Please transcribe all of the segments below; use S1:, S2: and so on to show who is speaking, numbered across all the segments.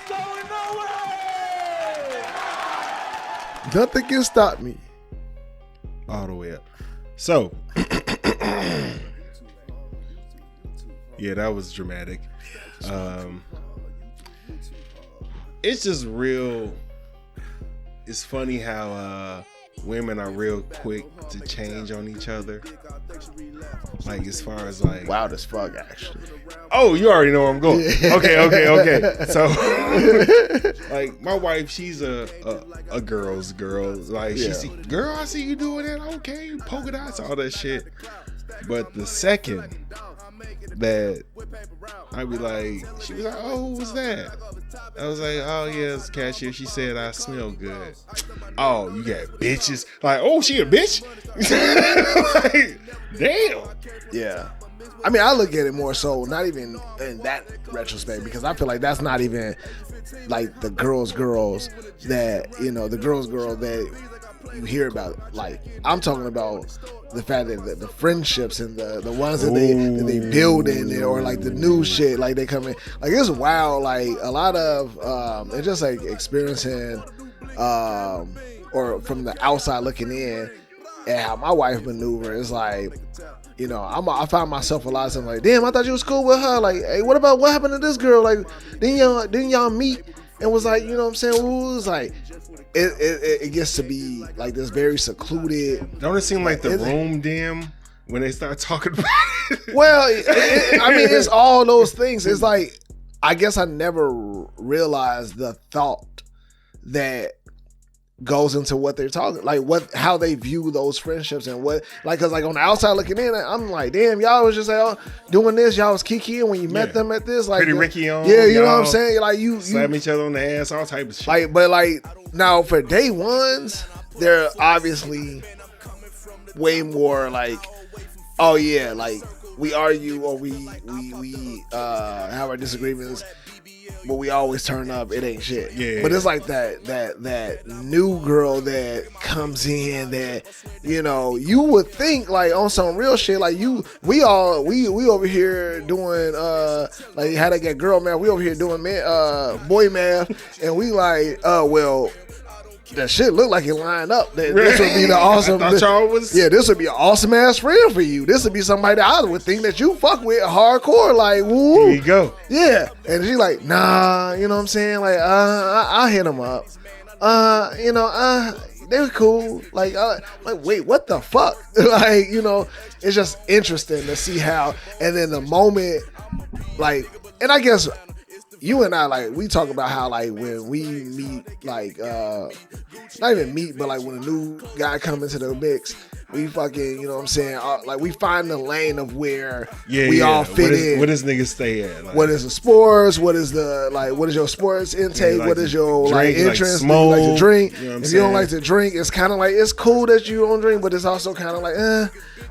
S1: ain't going nowhere.
S2: Nothing can stop me.
S3: All the way up. So, yeah, that was dramatic. It's just real. It's funny how women are real quick to change on each other. Like, as far as like
S2: Wild as fuck, actually.
S3: Oh, you already know where I'm going.
S2: Yeah.
S3: Okay. So, like, my wife, she's a girl's girl. Like, she see, girl, I see you doing that. Okay, polka dots, all that shit. But the second that I be like, she was like, oh, what was that? I was like, oh yeah, it's cashier. She said I smell good. Oh, you got bitches. Like, oh, she a bitch? Like, damn.
S2: Yeah. I mean, I look at it more so, not even in that retrospect, because I feel like that's not even like the girls that, you know, the girl that you hear about. Like, I'm talking about the fact that the friendships and the ones that they build in there, or like the new shit, like they come in. Like, it's wild. Like, a lot of it's just like experiencing or from the outside looking in and how my wife maneuver is like, you know, I find myself a lot of times like, damn, I thought you was cool with her. Like, hey, what happened to this girl? Like, didn't y'all meet? And was like, you know what I'm saying? It was like, it gets to be like this very secluded.
S3: Don't it seem like the room dim when they start talking about it?
S2: Well, I mean, it's all those things. It's like, I guess I never realized the thought that goes into what they're talking, like how they view those friendships and what, like, cause like on the outside looking in, I'm like, damn, y'all was just like doing this, y'all was kikiing when you met them at this, like
S3: Pretty Ricky on,
S2: yeah, you know what I'm saying, like you
S3: slam each other on the ass, all type of shit.
S2: Like, but like now for day ones, they're obviously way more like, oh yeah, like we argue or we have our disagreements, but we always turn up. It ain't shit.
S3: Yeah.
S2: But it's like that new girl that comes in that, you know, you would think like on some real shit, like we over here doing like how they get girl math. We over here doing boy math, and we like, well, that shit look like it lined up. This would be the awesome. This would be an awesome ass friend for you. This would be somebody that I would think that you fuck with hardcore. Like, woo.
S3: Here you go.
S2: Yeah, and she's like, nah, you know what I'm saying? Like, I hit them up. They were cool. Like, wait, what the fuck? Like, you know, it's just interesting to see how. And then the moment, like, and I guess you and I, like, we talk about how, like, when we meet, like, not even meet, but, like, when a new guy come into the mix, we fucking, you know what I'm saying, like, we find the lane of where we all fit in.
S3: Where does niggas stay at? Like,
S2: what is the sports? What is your sports intake?
S3: Like
S2: what is your,
S3: drink,
S2: like, interest?
S3: Like smoke,
S2: like to drink?
S3: You know
S2: if you don't like to drink, it's kind of like, it's cool that you don't drink, but it's also kind of like,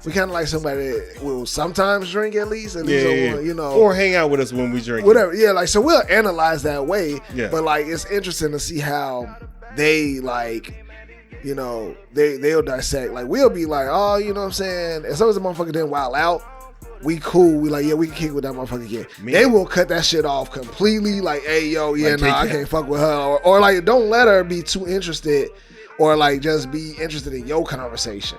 S2: we kind of like somebody that will sometimes drink at least you know.
S3: Or hang out with us when we drink.
S2: Whatever, yeah, like, so we'll analyze that way,
S3: yeah.
S2: But, like, it's interesting to see how they, like, you know, they'll dissect. Like, we'll be like, oh, you know what I'm saying? As long as the motherfucker didn't wild out, we cool. We like, yeah, we can kick with that motherfucker again. They will cut that shit off completely. Like, hey, yo, yeah, like, I can't fuck with her. Or like, don't let her be too interested, or like just be interested in your conversation.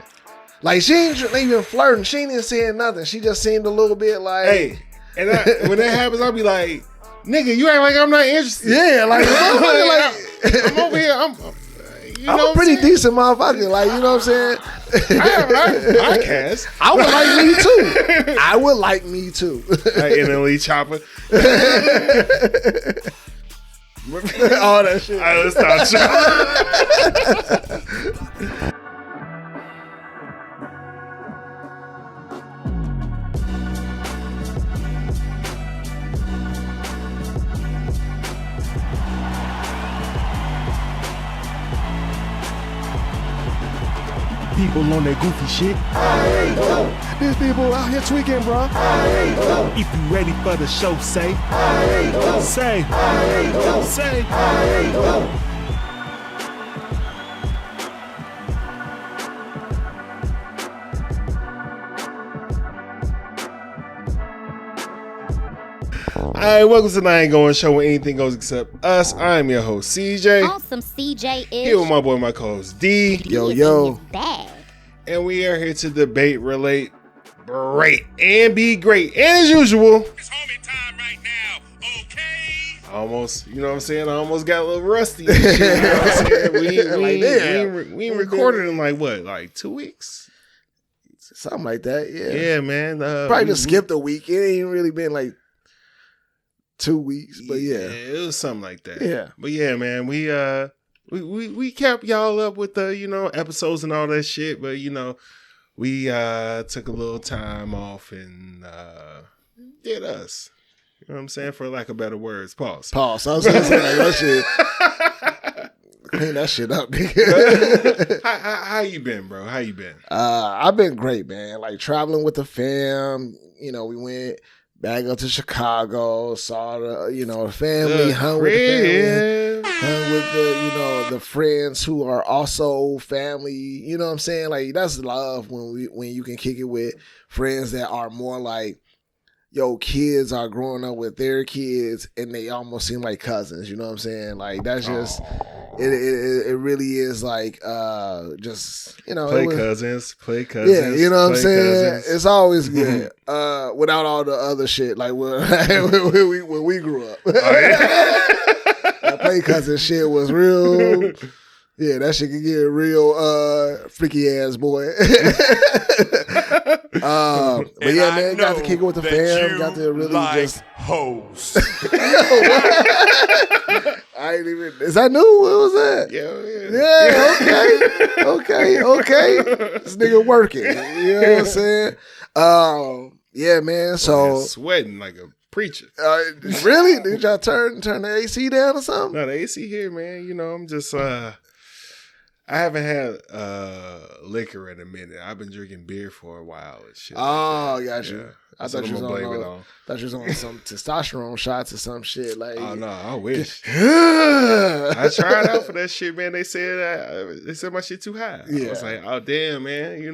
S2: Like, she ain't even flirting. She ain't even saying nothing. She just seemed a little bit like,
S3: hey. And when that happens, I'll be like, nigga, you act like I'm not interested.
S2: Yeah, like,
S3: I'm over here.
S2: I'm a pretty decent motherfucker. Like, you know what I'm saying?
S3: I have a podcast.
S2: I would like me too.
S3: Like in an elite chopper.
S2: All that shit.
S3: All right, let's start. People on that goofy shit.
S2: These people out here tweaking, bro.
S3: If you ready for the show, say. Say. Alright, welcome to the I Ain't Going Show where anything goes except us. I am your host, CJ.
S4: Awesome CJ is.
S3: Here with my boy, my co-host, D.
S2: Yo.
S3: And we are here to debate, relate, berate, and be great. And as usual,
S1: It's homie time right now, okay?
S3: almost, you know what I'm saying? I almost got a little rusty and shit, you know what I'm saying? We ain't recorded in like 2 weeks.
S2: Something like that, yeah.
S3: Yeah, man.
S2: Probably just skipped a week. It ain't really been like 2 weeks, but yeah.
S3: It was something like that.
S2: Yeah.
S3: But yeah, man, we kept y'all up with the, episodes and all that shit, but we took a little time off and did us. You know what I'm saying? For lack of better words. Pause.
S2: I was gonna say like that shit. Clean that shit up, nigga.
S3: How you been, bro? How you been?
S2: I've been great, man. Like traveling with the fam. We went back up to Chicago, saw the family, hung with the family, hung with the friends who are also family. You know what I'm saying? Like that's love when you can kick it with friends that are more like, yo, kids are growing up with their kids and they almost seem like cousins. You know what I'm saying? Like that's just it really is like just
S3: play cousins.
S2: Yeah, you know what I'm saying?
S3: Cousins.
S2: It's always good. Without all the other shit like when we grew up. That play cousin shit was real. Yeah, that shit could get real freaky ass boy. But yeah, man, got to kick it with the fam. Got to really just
S1: hoes.
S2: I ain't even. Is that new? What was that?
S3: Yeah.
S2: Okay. This nigga working. You know what I'm saying? Yeah, man. So
S3: sweating like a preacher.
S2: Really? Did y'all turn the AC down or something?
S3: No, the AC here, man. I'm just I haven't had liquor in a minute. I've been drinking beer for a while and shit.
S2: Oh,
S3: like
S2: got you.
S3: Yeah.
S2: I thought you was
S3: blame it on.
S2: Thought you was on some testosterone shots or some shit. Like,
S3: Oh no, I wish. I tried out for that shit, man. They said my shit too high.
S2: Yeah.
S3: I was like, oh damn, man.
S2: like,
S3: you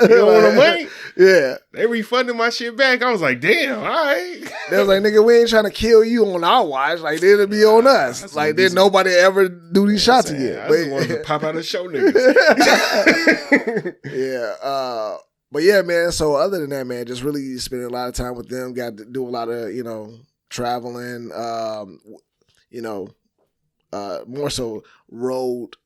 S3: don't want to wait?
S2: Yeah.
S3: They refunded my shit back. I was like, damn, all right.
S2: They was like, nigga, we ain't trying to kill you on our watch. Like, it'll be on us. Like, did nobody ever do these shots again?
S3: I just wanted to pop out and show niggas.
S2: Yeah. But yeah, man. So other than that, man, just really spending a lot of time with them. Got to do a lot of, traveling. More so road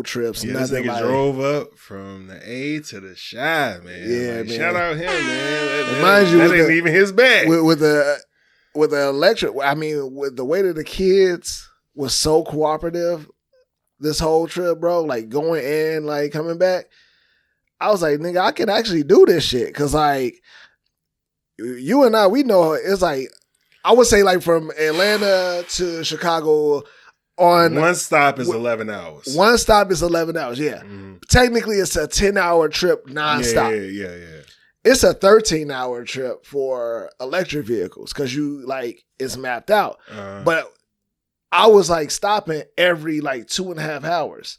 S2: trips.
S3: Yeah, this nigga drove up from the A to the Chi, man.
S2: Yeah, man.
S3: Shout out him, man.
S2: Mind you,
S3: that ain't even his bag.
S2: With the electric. I mean, with the way that the kids was so cooperative this whole trip, bro. Like going in, like coming back. I was like, nigga, I can actually do this shit. Cause like you and I, we know it's like I would say like from Atlanta to Chicago. On
S3: one stop is 11 hours.
S2: One stop is 11 hours, yeah.
S3: Mm-hmm.
S2: Technically, it's a 10-hour trip nonstop.
S3: Yeah.
S2: It's a 13-hour trip for electric vehicles because it's mapped out. But I was like stopping every like 2.5 hours.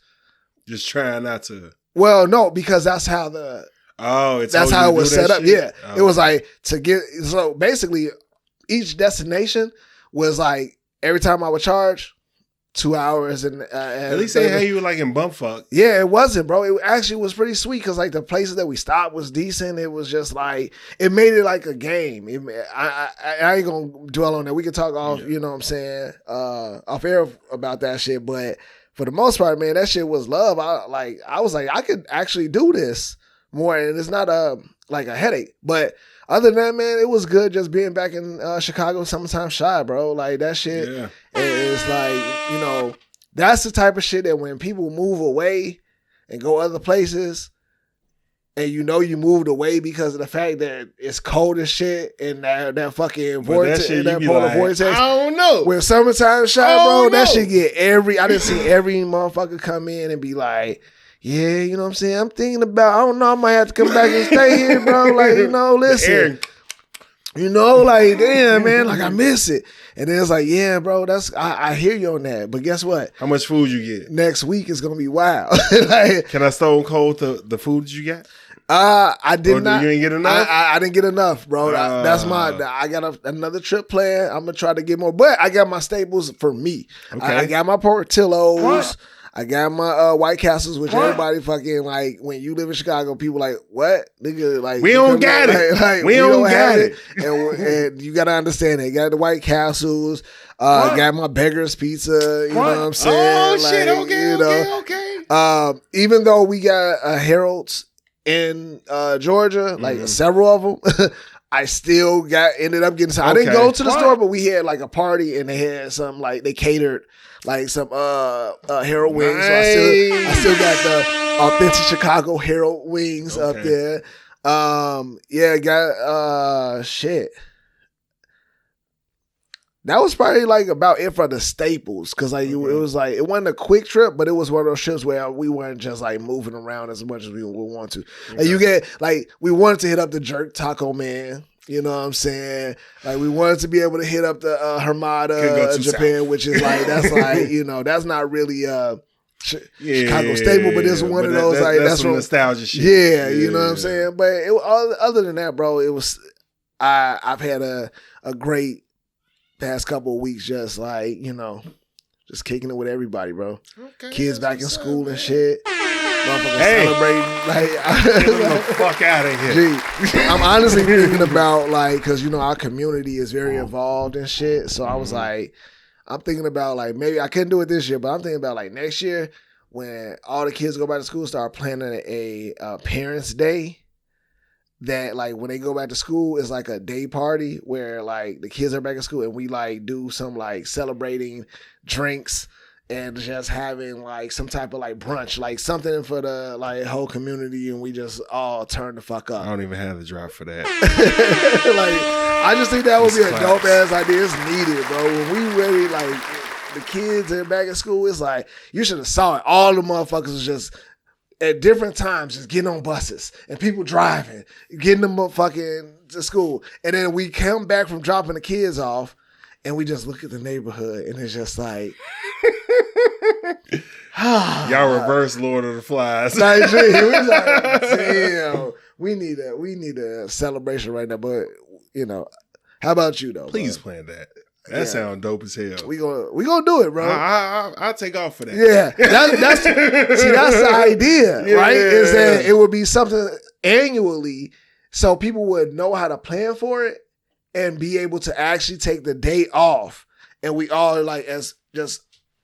S3: Just trying not to.
S2: Well, no, because that's how that's how it was set up.
S3: Shit?
S2: Yeah,
S3: Oh.
S2: It was like so basically each destination was like every time I would charge 2 hours and
S3: at least they had you like in bumfuck.
S2: Yeah, it wasn't, bro. It actually was pretty sweet because like the places that we stopped was decent. It was just like it made it like a game. I ain't gonna dwell on that. We can talk off, you know what I'm saying, off air about that shit. But for the most part, man, that shit was love. I was like, I could actually do this more, and it's not like a headache, but. Other than that, man, it was good just being back in Chicago, Summertime Shy, bro. Like, that shit is like, that's the type of shit that when people move away and go other places, and you moved away because of the fact that it's cold as shit and that fucking vortex, that polar vortex.
S3: I don't know.
S2: When Summertime Shy, bro, that shit get I didn't see every motherfucker come in and be like, yeah, you know what I'm saying? I'm thinking about, I don't know, I might have to come back and stay here, bro. Like, listen. Like, damn, man, like I miss it. And then it's like, yeah, bro, I hear you on that. But guess what?
S3: How much food you get?
S2: Next week is going to be wild. Like,
S3: can I stone cold the food you got?
S2: I did not.
S3: You ain't get enough?
S2: I didn't get enough, bro. That's I got another trip planned. I'm gonna try to get more, but I got my staples for me.
S3: Okay.
S2: I got my Portillos. I got my White Castles, which everybody fucking like. When you live in Chicago, people like, what, nigga? Like,
S3: we don't got it. Like, we don't got it.
S2: And you gotta understand it. You got the White Castles. Got my Beggar's Pizza. You know what I'm saying?
S3: Oh shit! Okay.
S2: Even though we got Harold's in Georgia, like several of them. I still ended up getting some. I didn't go to the store, but we had like a party and they had some like they catered like some Harold wings.
S3: Nice.
S2: So I still got the authentic Chicago Harold wings up there. Got shit. That was probably like about it for the staples, because like it was like it wasn't a quick trip, but it was one of those trips where we weren't just like moving around as much as we would want to. And you get like we wanted to hit up the Jerk Taco Man, you know what I'm saying? Like we wanted to be able to hit up the Hermada Japan, which is like that's like that's not really Chicago staple, but it's one of those like that's
S3: some nostalgia shit.
S2: Yeah, you know what I'm saying. But other than that, bro, it was I've had a great past couple of weeks, just like just kicking it with everybody, bro. Okay, kids back in school and shit. Motherfuckers celebrating. Like,
S3: get the fuck out of here.
S2: Gee, I'm honestly thinking about like, because our community is very involved and shit. So I was like, I'm thinking about like maybe I couldn't do it this year, but I'm thinking about like next year when all the kids go back to school, start planning a Parents' Day. That like when they go back to school is like a day party where like the kids are back in school and we like do some like celebrating drinks and just having like some type of like brunch, like something for the like whole community, and we just all turn the fuck up.
S3: I don't even have the drop for that.
S2: Like I just think that would be a dope ass idea. It's needed, bro. When we really like the kids are back in school, it's like you should have saw it. All the motherfuckers was just at different times, just getting on buses and people driving, getting them fucking to school. And then we come back from dropping the kids off and we just look at the neighborhood and it's just like,
S3: y'all reverse Lord of the Flies.
S2: Like, damn, we need a celebration right now. But, how about you though?
S3: Please plan that. That sounds dope as hell.
S2: We gonna do it, bro.
S3: I'll take off for that.
S2: Yeah, that's the idea, right? Is that it would be something annually, so people would know how to plan for it and be able to actually take the day off, and we all like as just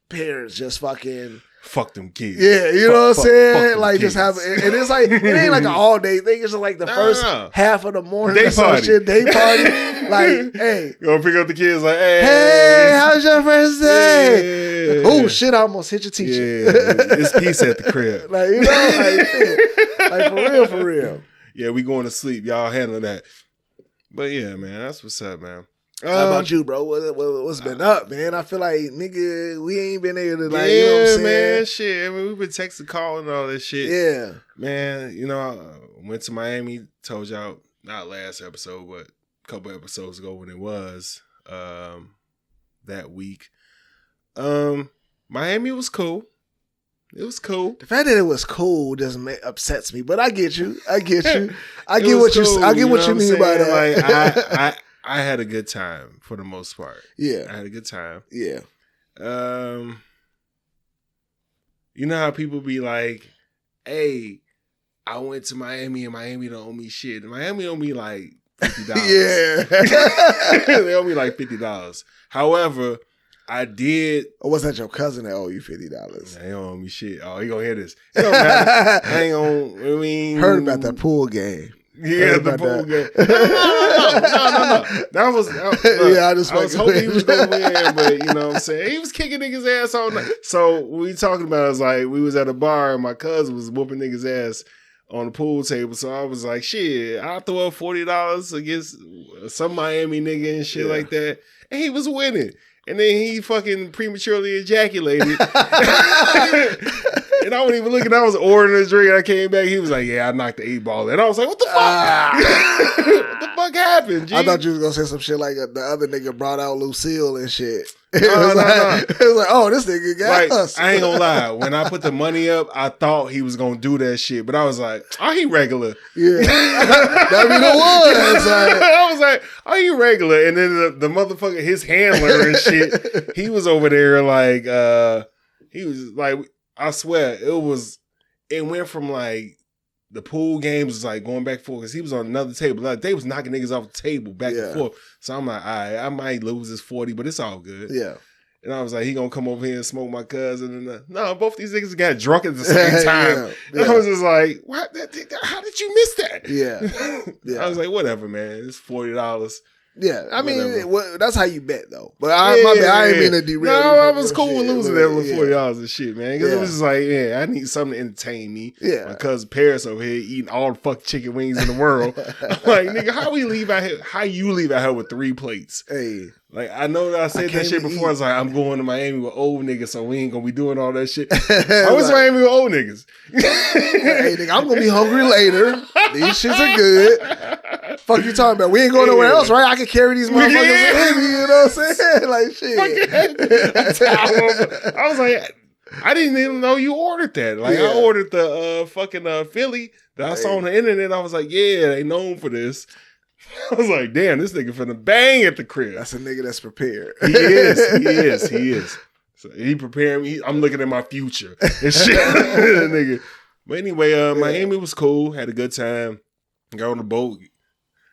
S2: parents, just fucking.
S3: Fuck them kids.
S2: Yeah, you know what I'm saying? Like kids. Just have and it's like it ain't like an all day thing. It's just like the first half of the morning
S3: day party.
S2: Day party. Like, hey.
S3: You gonna pick up the kids like, hey.
S2: Hey, how's your first day? Yeah. Oh shit, I almost hit your teacher.
S3: Yeah. It's peace at the crib.
S2: Like for real.
S3: Yeah, we going to sleep. Y'all handle that. But yeah, man, that's what's up, man.
S2: How about you, bro? What's been up, man? I feel like, nigga, we ain't been able to, like, you know what I'm saying?
S3: Man, shit. I mean, we've been texting, calling, all this shit.
S2: Yeah.
S3: Man, I went to Miami, told y'all, not last episode, but a couple episodes ago when it was, that week. Miami was cool. It was cool.
S2: The fact that it was cool just upsets me, but I get you. I get what you mean by that.
S3: Like, I had a good time for the most part.
S2: Yeah.
S3: I had a good time.
S2: Yeah.
S3: You know how people be like, hey, I went to Miami and Miami don't owe me shit. Miami owe me like $50.
S2: Yeah.
S3: They owe me like $50. However, I did.
S2: Or was that your cousin that owe you $50?
S3: He don't owe me shit. Oh, he gonna hear this. It don't matter. Hang on. I mean,
S2: heard about that pool game.
S3: Yeah, the pool game. No. That was I was hoping he was gonna win, but you know what I'm saying? He was kicking niggas' ass all night. So what we talking about is like we was at a bar and my cousin was whooping niggas' ass on the pool table. So I was like, shit, I'll throw up $40 against some Miami nigga and shit like that. And he was winning. And then he fucking prematurely ejaculated. And I wasn't even looking. I was ordering a drink, and I came back. He was like, "Yeah, I knocked the 8-ball." And I was like, "What the fuck? What the fuck happened?" G?
S2: I thought you was gonna say some shit like the other nigga brought out Lucille and shit. It
S3: No.
S2: was like, oh, this nigga got us.
S3: I ain't gonna lie. When I put the money up, I thought he was gonna do that shit, but I was like, "Oh, he regular."
S2: Yeah, that be the one. It's like,
S3: I was like, "Are you regular?" And then the motherfucker, his handler and shit, he was over there like, he was like, I swear, it went from like the pool games was like going back and forth because he was on another table. Like they was knocking niggas off the table back and forth. So I'm like, all right, I might lose this 40, but it's all good.
S2: yeah.
S3: And I was like, he gonna come over here and smoke my cousin. And no, both these niggas got drunk at the same time.
S2: Yeah.
S3: And I was just like, what? How did you miss that?
S2: Yeah.
S3: I was like, whatever, man. It's $40.
S2: Yeah, I mean,
S3: Whatever.
S2: that's how you bet though. But my bad, I ain't mean to derail.
S3: No,
S2: you
S3: I
S2: from
S3: was
S2: your
S3: cool with
S2: shit.
S3: losing that little $40 and shit, man. Because it was just like, yeah, I need something to entertain me.
S2: Yeah.
S3: My cousin Paris over here eating all the fuck chicken wings in the world. I'm like, nigga, how we leave out here? How you leave out here with 3 plates?
S2: Hey,
S3: Like, I know that I said that shit before. I was like, I'm going to Miami with old niggas, so we ain't gonna be doing all that shit. I was
S2: like,
S3: Miami with old niggas.
S2: hey, nigga, I'm gonna be hungry later. These shits are good. Fuck you talking about? We ain't going nowhere else, right? I can carry these motherfuckers with me, you know what I'm saying? Like, shit.
S3: I was like, I didn't even know you ordered that. Like, I ordered the fucking Philly that I saw on the internet. I was like, yeah, they known for this. I was like, damn, this nigga finna bang at the crib.
S2: That's a nigga that's prepared.
S3: He is. So he preparing me. I'm looking at my future and shit. Nigga. But anyway, Miami was cool. Had a good time. Got on the boat.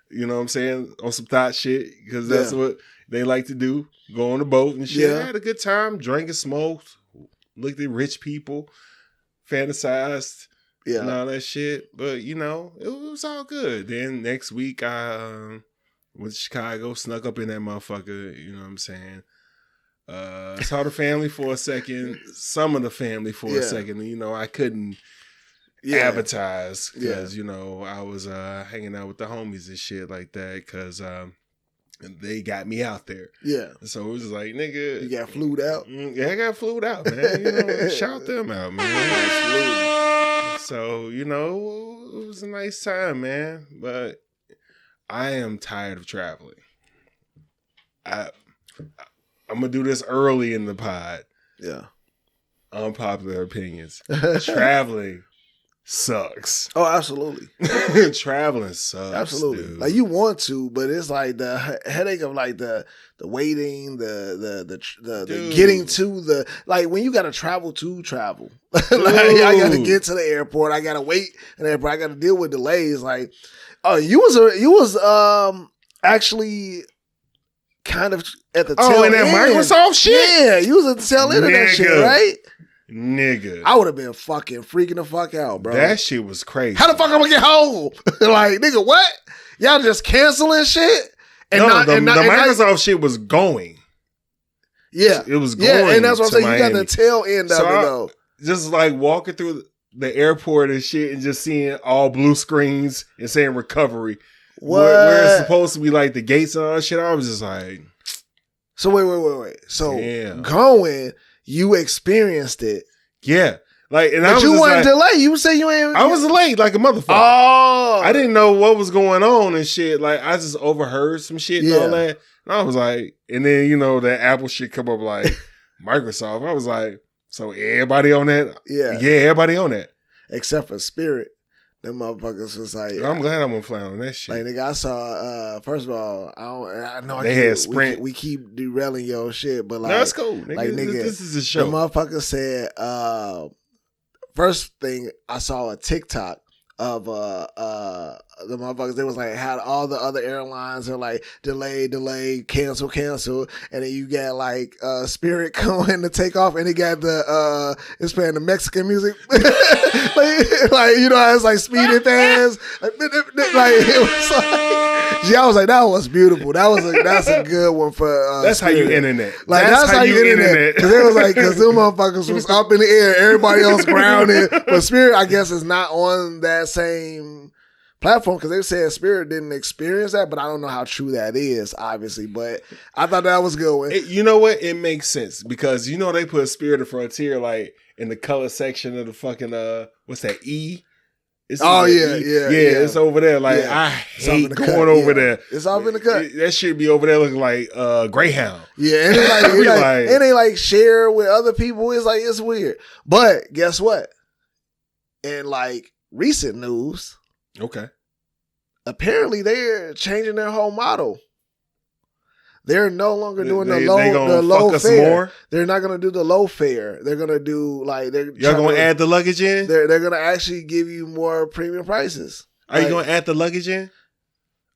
S3: You know what I'm saying? On some thought shit. Because that's what they like to do. Go on the boat and shit.
S2: Yeah.
S3: I had a good time. Drank and smoked. Looked at rich people. Fantasized.
S2: Yeah.
S3: And all that shit. But, you know, it was all good. Then next week, I went to Chicago, snuck up in that motherfucker. You know what I'm saying? Saw the family for a second. Some of the family for a second. You know, I couldn't advertise because, you know, I was hanging out with the homies and shit like that because they got me out there.
S2: Yeah.
S3: So it was just like, nigga.
S2: You got flued out?
S3: Yeah, I got flued out, man. You know, shout them out, man. So, you know, it was a nice time, man. But I am tired of traveling. I'm going to do this early in the pod.
S2: Yeah.
S3: Unpopular opinions. Traveling sucks.
S2: Oh, absolutely.
S3: Traveling sucks.
S2: Absolutely.
S3: Dude.
S2: Like you want to, but it's like the headache of like the waiting, the getting to the, like when you got to travel to travel. Like I got to get to the airport. I got to wait in the airport. I got to deal with delays. Like, oh, you was actually kind of at the tail
S3: in that
S2: end.
S3: Microsoft shit?
S2: Yeah, you was at the tail end of that shit, right?
S3: Nigga.
S2: I would have been fucking freaking the fuck out, bro.
S3: That shit was crazy.
S2: How the fuck I'm gonna get home? Like, nigga, what? Y'all just canceling shit? And
S3: the Microsoft shit was going.
S2: Yeah.
S3: It was going.
S2: Yeah, and that's what I'm saying.
S3: Miami.
S2: You got the tail end of it, though.
S3: Just like walking through the airport and shit and just seeing all blue screens and saying recovery.
S2: What?
S3: Where it's supposed to be like the gates and all that shit. I was just like.
S2: So wait. So
S3: damn.
S2: Going, you experienced it.
S3: Yeah. Like, and
S2: but
S3: I was
S2: you
S3: just
S2: weren't
S3: like,
S2: delayed. You say you ain't.
S3: I was late like a motherfucker.
S2: Oh.
S3: I didn't know what was going on and shit. Like, I just overheard some shit and all that. And I was like, and then, you know, that Apple shit come up like Microsoft. I was like, so everybody on that?
S2: Yeah.
S3: Yeah, everybody on that.
S2: Except for Spirit. Them motherfuckers was like.
S3: I'm glad I'm gonna fly on that shit.
S2: Like, nigga, I saw, first of all, I know
S3: they had Sprint.
S2: We keep derailing your shit, but like.
S3: No, that's cool. Nigga,
S2: like, nigga,
S3: this is a show.
S2: The motherfucker said, first thing I saw a TikTok of the motherfuckers, they was like had all the other airlines are like delay, cancel, and then you got like Spirit coming to take off and it got the it's playing the Mexican music like you know how it's like speeding fast like it was like I was like that was beautiful. That's a good one for
S3: that's
S2: Spirit.
S3: how you internet.
S2: Like that's how you internet. Because it was like because them motherfuckers was up in the air, everybody else grounded. But Spirit, I guess, is not on that same platform because they said Spirit didn't experience that, but I don't know how true that is, obviously. But I thought that was a good one.
S3: You know what? It makes sense because they put Spirit of Frontier like in the color section of the fucking what's that E? It's it's over there. Like I hate going over there.
S2: It's off in the cut.
S3: That shit be over there looking like Greyhound.
S2: Yeah, and it ain't like share with other people. It's like it's weird. But guess what? In like recent news,
S3: okay,
S2: apparently they're changing their whole model. They're no longer doing the low fare. More? They're not gonna do the low fare. They're gonna do like
S3: y'all gonna add the luggage in.
S2: They're gonna actually give you more premium prices.
S3: Are you gonna add the luggage in?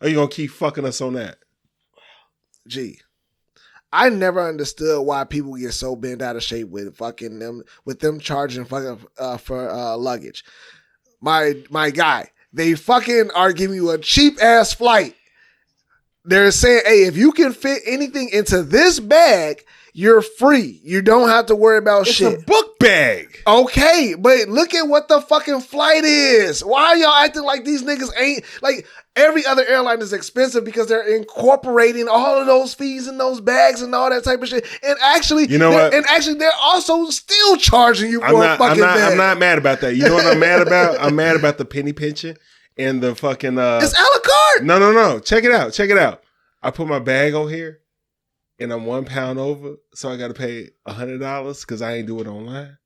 S3: Or are you gonna keep fucking us on that?
S2: Gee, I never understood why people get so bent out of shape with fucking them charging fucking for luggage. My guy, they fucking are giving you a cheap ass flight. They're saying, hey, if you can fit anything into this bag, you're free. You don't have to worry about shit.
S3: It's a book bag.
S2: Okay, but look at what the fucking flight is. Why are y'all acting like these niggas ain't like every other airline is expensive because they're incorporating all of those fees in those bags and all that type of shit. And actually, they're also still charging you for a fucking bag.
S3: I'm not mad about that. You know what I'm mad about? I'm mad about the penny pinching. And the fucking
S2: it's a la carte.
S3: No. Check it out. I put my bag on here and I'm 1 pound over, so I gotta pay $100 because I ain't do it online.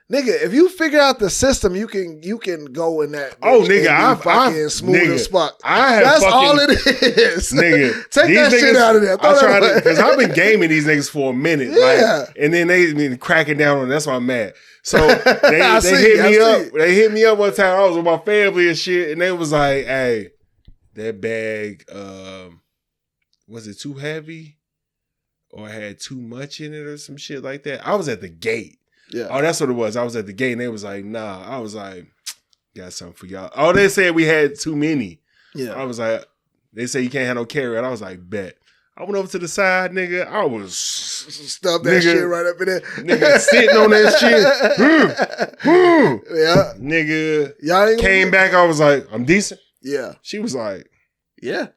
S2: Nigga, if you figure out the system, you can go in that.
S3: Oh, nigga, I'm
S2: fucking smooth as fuck.
S3: That's
S2: all it is,
S3: nigga.
S2: Take that shit out of there.
S3: I try to because I've been gaming these niggas for a minute, and then they been cracking down on it. That's why I'm mad. So they hit me up. They hit me up one time. I was with my family and shit, and they was like, "Hey, that bag, was it too heavy, or had too much in it, or some shit like that?" I was at the gate.
S2: Yeah.
S3: Oh, that's what it was. I was at the gate, and they was like, "Nah." I was like, "Got something for y'all." Oh, they said we had too many.
S2: Yeah.
S3: I was like, they say you can't have no carry-out. I was like, bet. I went over to the side, nigga. I was
S2: stuff that shit right up in there.
S3: Nigga sitting on that shit.
S2: Yeah.
S3: Nigga y'all came back. I was like, I'm decent.
S2: Yeah.
S3: She was like,
S2: yeah.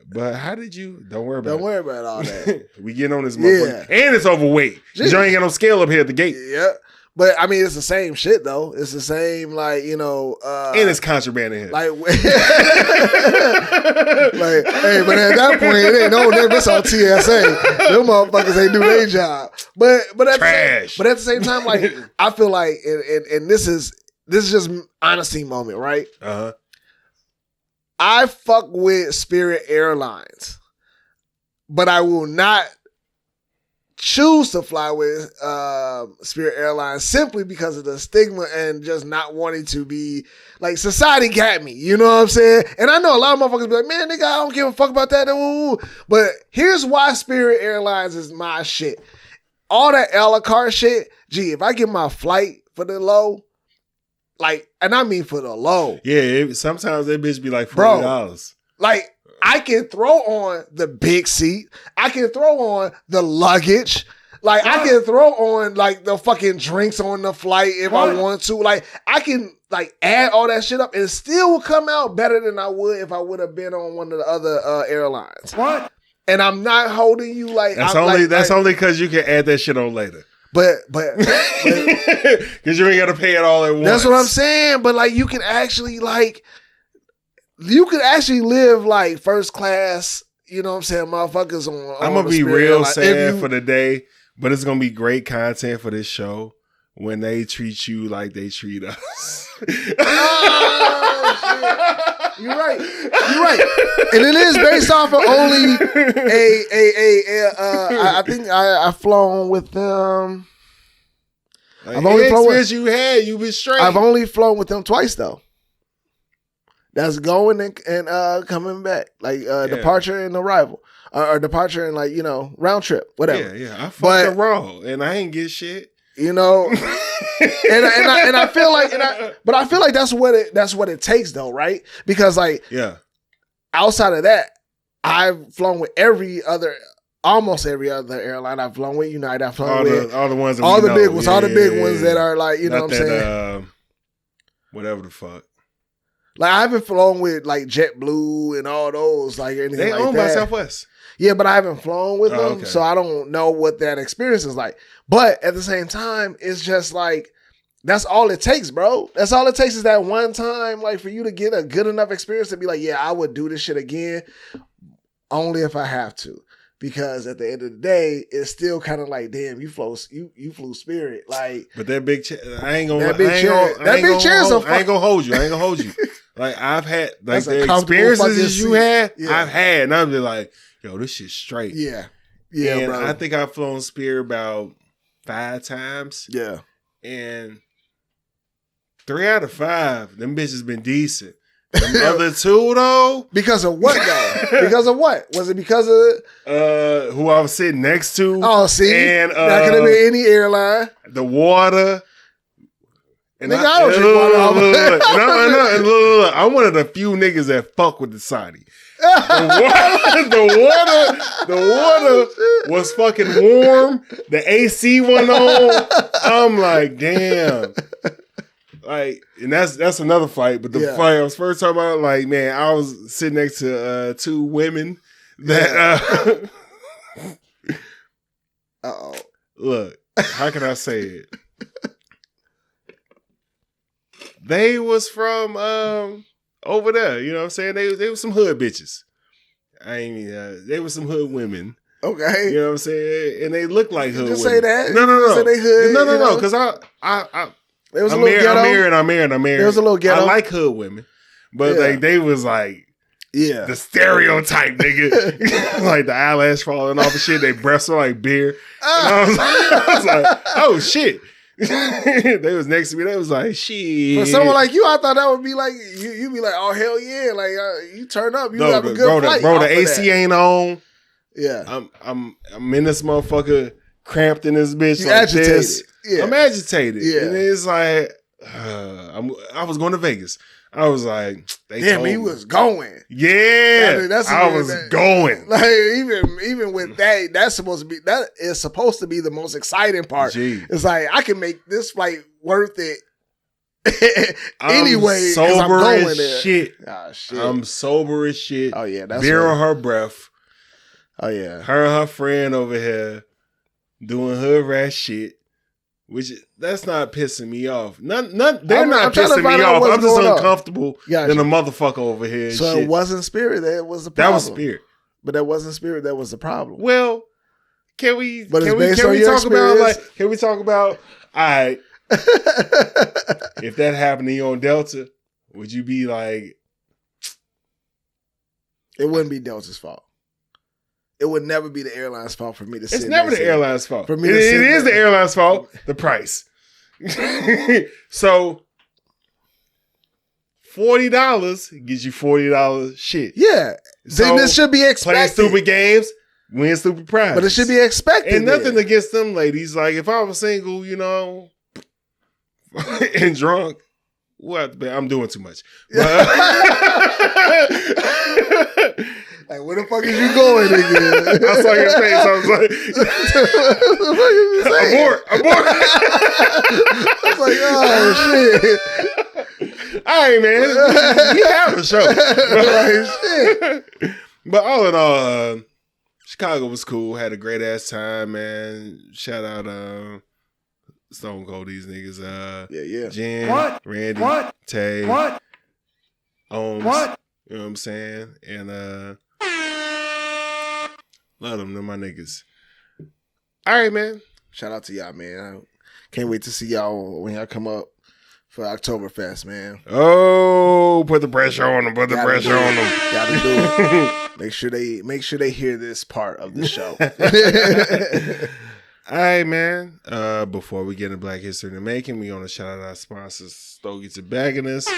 S3: But how did you? Don't worry
S2: about all that.
S3: We getting on this motherfucker. And it's overweight. Because you ain't got no scale up here at the gate.
S2: Yeah. But I mean, it's the same shit though. It's the same, like, and
S3: it's contraband in here.
S2: Like, hey, but at that point, it ain't no difference on TSA. Them motherfuckers ain't do their job. But at the same time, like, I feel like, and this is just honesty moment, right?
S3: Uh-huh.
S2: I fuck with Spirit Airlines, but I will not choose to fly with Spirit Airlines simply because of the stigma and just not wanting to be like, society got me, you know what I'm saying? And I know a lot of motherfuckers be like, man, nigga, I don't give a fuck about that. But here's why Spirit Airlines is my shit. All that a la carte shit, gee, if I get my flight for the low, like, and I mean for the low.
S3: Yeah, sometimes that bitch be like $40. Bro,
S2: like, I can throw on the big seat. I can throw on the luggage. Like, I can throw on, like, the fucking drinks on the flight if I want to. Like, I can, like, add all that shit up and it still will come out better than I would if I would have been on one of the other airlines.
S3: What?
S2: And I'm not holding you like...
S3: That's only because you can add that shit on later.
S2: But
S3: because you ain't got to pay it all at once.
S2: That's what I'm saying. But, like, you can actually, like... You could actually live like first class, you know what I'm saying, motherfuckers on
S3: I'm going to be real sad for the day, but it's going to be great content for this show when they treat you like they treat us.
S2: Oh, shit. You're right. And it is based off of only I think I've flown with them.
S3: Like, I've only flown with, you've been straight.
S2: I've only flown with them twice though. That's going and coming back, like departure and arrival, or departure and, like, round trip, whatever.
S3: Yeah. I fucked raw and I ain't get shit.
S2: And I feel like, but I feel like that's what it takes though, right? Because outside of that, I've flown with almost every other airline. I've flown with United. I've flown with
S3: all the ones,
S2: all the big ones, all the big ones that are like, you know what I'm saying.
S3: whatever the fuck.
S2: Like I haven't flown with like JetBlue and all those like anything
S3: They
S2: like
S3: owned
S2: that.
S3: by Southwest.
S2: Yeah, but I haven't flown with them,
S3: okay.
S2: so I don't know what that experience is like. But at the same time, it's just like that's all it takes, bro. That's all it takes is that one time, like for you to get a good enough experience to be like, yeah, I would do this shit again, only if I have to. Because at the end of the day, it's still kind of like, damn, you flew Spirit, like.
S3: But that big chair, I ain't gonna.
S2: That big chair,
S3: I ain't gonna hold you. I ain't gonna hold you. Like I've had, like
S2: That's a
S3: the
S2: comfortable
S3: experiences you
S2: fucking
S3: had,
S2: seat. Yeah.
S3: I've had, and I'm just like, yo, this shit's straight.
S2: Yeah,
S3: and
S2: bro.
S3: I think I've flown Spirit about 5 times.
S2: Yeah,
S3: and 3 out of 5, them bitches been decent. The other 2 though,
S2: because of what though? Because of what? Was it because of
S3: who I was sitting next to?
S2: Oh, see,
S3: and
S2: that could have been any airline.
S3: The water. And
S2: Nigga, I don't drink water.
S3: Look, I'm one of the few niggas that fuck with the Saudi. The water was fucking warm. The AC went on. I'm like, damn. Like, and that's another fight. But the fight I was first talking about, like, man, I was sitting next to 2 women that. Look, how can I say it? They was from over there, you know what I'm saying? They was some hood bitches. They were some hood women.
S2: Okay.
S3: You know what I'm saying? And they look like hood
S2: just
S3: women.
S2: say that?
S3: No.
S2: Say they hood,
S3: No, because
S2: it was a little ghetto.
S3: I'm married.
S2: It was a little ghetto.
S3: I like hood women. But like they was like the stereotype, nigga. Like the eyelash falling off and shit. They breasts are like beer. And I was like, oh shit. They was next to me. They was like, shit.
S2: For someone like you, I thought that would be like you be like, oh hell yeah, like you turn up, you have a good flight.
S3: Bro, the AC ain't on.
S2: Yeah,
S3: I'm in this motherfucker, cramped in this bitch.
S2: You
S3: like
S2: agitated.
S3: This.
S2: Yeah.
S3: I'm agitated.
S2: Yeah,
S3: and it's like I was going to Vegas. I was like,
S2: damn, he was going.
S3: Yeah, I was going.
S2: Like even with that, that is supposed to be the most exciting part.
S3: Gee.
S2: It's like I can make this flight worth it anyway.
S3: Sober
S2: I'm going
S3: as
S2: there.
S3: shit.
S2: Oh, shit.
S3: I'm sober as shit.
S2: Oh yeah, that's
S3: Beer
S2: right.
S3: on her breath.
S2: Oh yeah,
S3: her and her friend over here doing hood rat shit. Which that's not pissing me off. They're not pissing me off. I'm just uncomfortable than a motherfucker over here.
S2: So
S3: shit.
S2: It wasn't Spirit that was the problem.
S3: That was Spirit,
S2: but that wasn't Spirit that was the problem.
S3: Well, can we
S2: talk
S3: about can we talk about? All right, if that happened to you on Delta, would you be like?
S2: It wouldn't be Delta's fault. It would never be the airline's fault for me to sit.
S3: It's never the airline's fault.
S2: For me,
S3: it is the airline's fault. The price. So $40 gives you $40 shit.
S2: Yeah.
S3: So
S2: then this should be expected.
S3: Playing stupid games, win stupid prizes.
S2: But it should be expected.
S3: And nothing against them ladies. Like if I was single, you know, and drunk, what? I'm doing too much.
S2: Like, where the fuck is you going again?
S3: I saw your face. I was like, abort.
S2: I was like, oh, shit.
S3: All right, man. We have a show.
S2: Like, shit.
S3: But all in all, Chicago was cool. Had a great ass time, man. Shout out Stone Cold, these niggas.
S2: Yeah.
S3: Jen, Randy, Tay, Ohms. You know what I'm saying? And love them, they're my niggas. All right, man.
S2: Shout out to y'all, man. I can't wait to see y'all when y'all come up for Oktoberfest, man.
S3: Oh, put the pressure on them. Put the pressure on them.
S2: Gotta do it. Make sure they hear this part of the show.
S3: All right, man. Before we get into Black History in the Making, we want to shout out our sponsors, Stogie Tobacconist.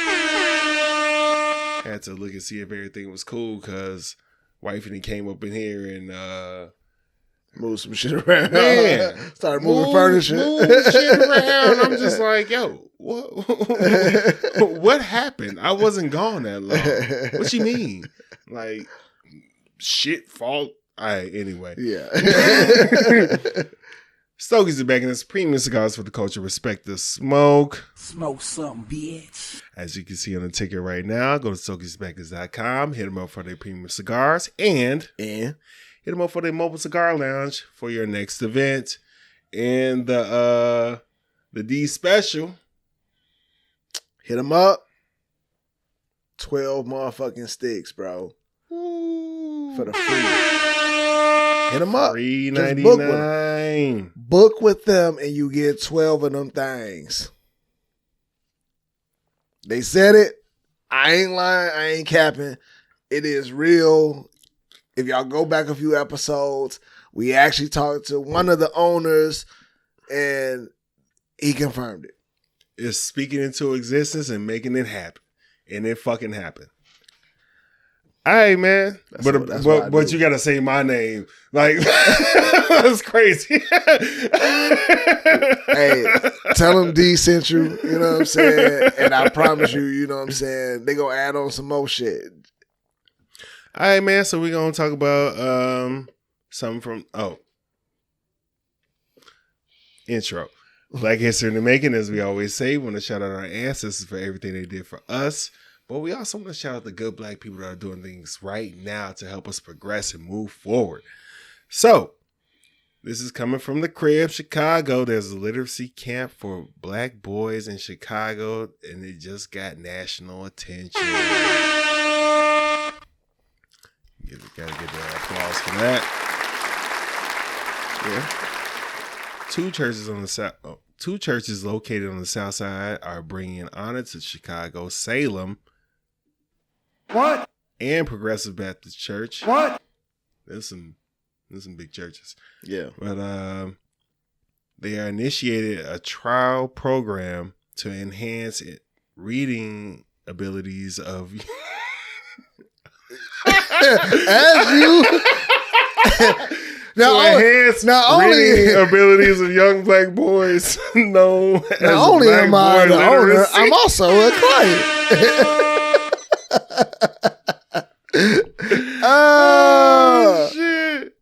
S3: Had to look and see if everything was cool because Wifey came up in here and
S2: move some shit around.
S3: Man,
S2: started moving furniture.
S3: Move shit around. I'm just like, yo, what happened? I wasn't gone that long. What you mean? Like, shit fall. All right, anyway.
S2: Yeah.
S3: Stogies are back in this premium cigars for the culture. Respect the smoke.
S4: Smoke something, bitch.
S3: As you can see on the ticket right now, go to stogiesbackers.com. Hit them up for their premium cigars. And hit them up for their mobile cigar lounge for your next event. And the D special.
S2: Hit them up. 12 motherfucking sticks, bro.
S3: Ooh.
S2: For the free. Hit them up.
S3: $3.99.
S2: Book with them and you get 12 of them things. They said it. I ain't lying. I ain't capping. It is real. If y'all go back a few episodes, we actually talked to one of the owners and he confirmed it.
S3: It's speaking into existence and making it happen. And it fucking happened. All right, man. But you got to say my name. Like, that's crazy.
S2: Hey, tell them D sent you, you know what I'm saying? And I promise you, you know what I'm saying? They going to add on some more shit.
S3: All right, man. So we're going to talk about something from, intro. Black History in the Making, as we always say. We want to shout out our ancestors for everything they did for us. But we also want to shout out the good black people that are doing things right now to help us progress and move forward. So, this is coming from the crib, Chicago. There's a literacy camp for black boys in Chicago, and it just got national attention. You gotta get the applause for that. Yeah. Two churches located on the south side are bringing honor to Chicago: Salem,
S4: What?
S3: and Progressive Baptist Church.
S4: What?
S3: There's some big churches.
S2: Yeah.
S3: But they are initiated a trial program to enhance reading abilities of
S2: As you
S3: enhance reading abilities of young black boys known as
S2: not only
S3: black
S2: am I
S3: boy
S2: the owner,
S3: literacy.
S2: I'm also a client.
S3: Oh shit.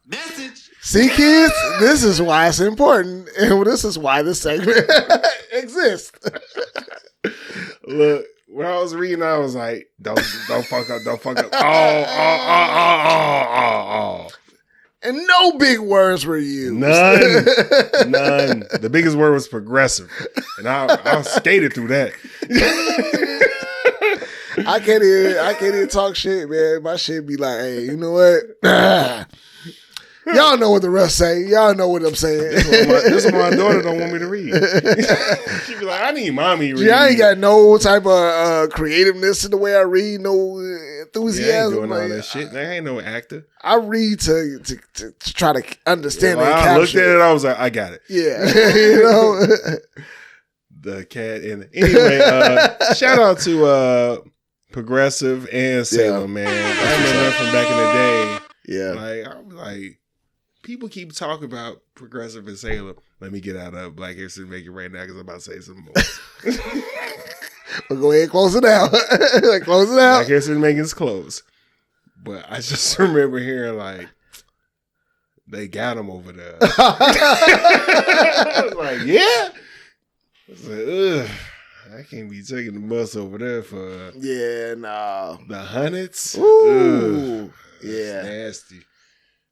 S4: Message.
S2: See, kids, this is why it's important, and this is why this segment exists.
S3: Look, when I was reading, I was like, don't fuck up, don't fuck up. Oh.
S2: And no big words were used.
S3: None. The biggest word was progressive. And I skated through that.
S2: I can't even talk shit, man. My shit be like, hey, you know what? Y'all know what the rest say. Y'all know what I'm saying.
S3: This is why my daughter don't want me to read. She be like, I need mommy to read.
S2: I ain't got no type of creativeness in the way I read, no enthusiasm.
S3: Yeah, I ain't doing all that shit. I ain't no actor.
S2: I read to try to understand
S3: When I looked at it, I was like, I got it.
S2: Yeah. You know?
S3: The cat and anyway, shout out to Progressive and Salem, man. I remember that from back in the day.
S2: Yeah.
S3: Like, I was like, people keep talking about Progressive and Salem. Let me get out of Black History Making right now because I'm about to say some more.
S2: Well, go ahead and close it out. Close it out.
S3: Black History Making's closed. But I just remember hearing like, they got him over there. I was like, yeah. I was like, ugh. I can't be taking the bus over there for
S2: the
S3: hundreds.
S2: Ooh.
S3: Ugh.
S2: Yeah.
S3: That's nasty.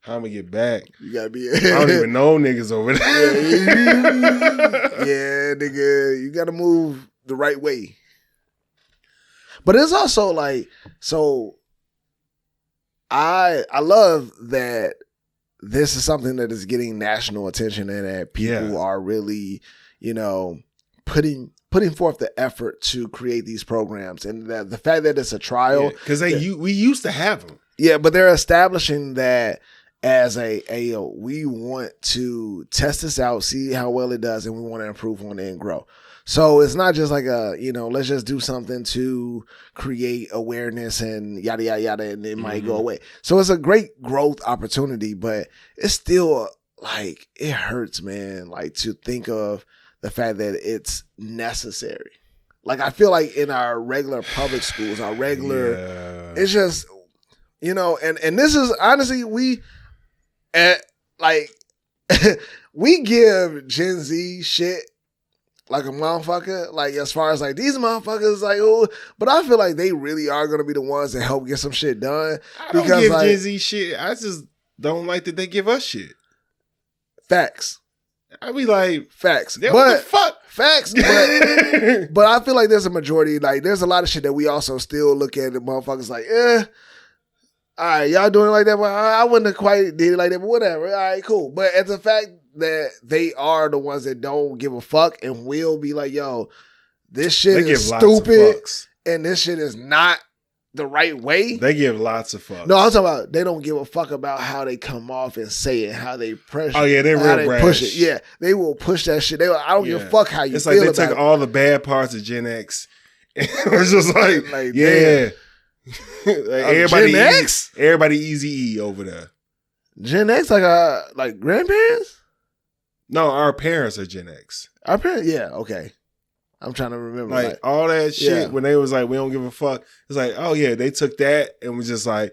S3: How I'm gonna get back?
S2: You gotta be.
S3: I don't even know niggas over there.
S2: Yeah, nigga, you gotta move the right way. But it's also like, so I love that this is something that is getting national attention and that people are really, you know, putting forth the effort to create these programs, and that the fact that it's a trial,
S3: because we used to have them.
S2: Yeah, but they're establishing that as we want to test this out, see how well it does, and we want to improve on it and grow. So it's not just like let's just do something to create awareness and yada, yada, yada, and it might go away. So it's a great growth opportunity, but it's still like, it hurts, man, like to think of the fact that it's necessary. Like, I feel like in our regular public schools, it's just, you know, and this is honestly, we give Gen Z shit like a motherfucker, like as far as like these motherfuckers, like, oh, but I feel like they really are gonna be the ones that help get some shit done.
S3: I don't give Gen Z shit. I just don't like that they give us shit.
S2: Facts.
S3: I be like,
S2: facts.
S3: But what the fuck?
S2: Facts. But I feel like there's a majority, like there's a lot of shit that we also still look at the motherfuckers like, all right, y'all doing it like that, but I wouldn't have quite did it like that, but whatever. All right, cool. But it's the fact that they are the ones that don't give a fuck and will be like, yo, this shit is stupid and this shit is not the right way.
S3: They give lots of fucks.
S2: No, I'm talking about they don't give a fuck about how they come off and say it, how they pressure.
S3: Oh yeah, they're real brash.
S2: Push it. Yeah, they will push that shit. I don't give a fuck how you feel about it. It's like they
S3: took all the bad parts of Gen X. It was just like yeah. Like everybody easy E over there.
S2: Gen X like grandparents?
S3: No, our parents are Gen X.
S2: Our parents, yeah, okay. I'm trying to remember.
S3: Like all that shit when they was like, we don't give a fuck. It's like, oh yeah, they took that and was just like,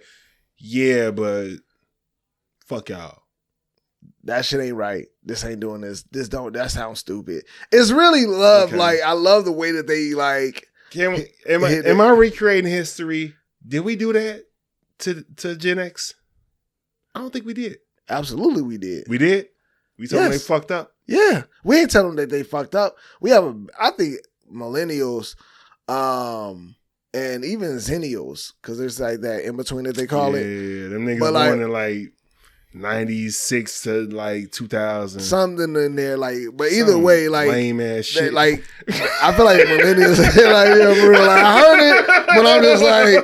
S3: yeah, but fuck y'all.
S2: That shit ain't right. This ain't doing this. That sounds stupid. It's really love. Okay. Like I love the way that they like.
S3: Am I recreating history? Did we do that to Gen X? I don't think we did.
S2: Absolutely, we did.
S3: We did? We told them they fucked up?
S2: Yeah. We ain't tell them that they fucked up. We have I think millennials, and even zennials, because there's like that in between that they call it.
S3: Yeah, them niggas born in like 96 to like 2000.
S2: Something in there, like, but either way, like
S3: lame ass shit.
S2: Like, I feel like millennials, like, yeah, for real. Like, I heard it, but I'm just like,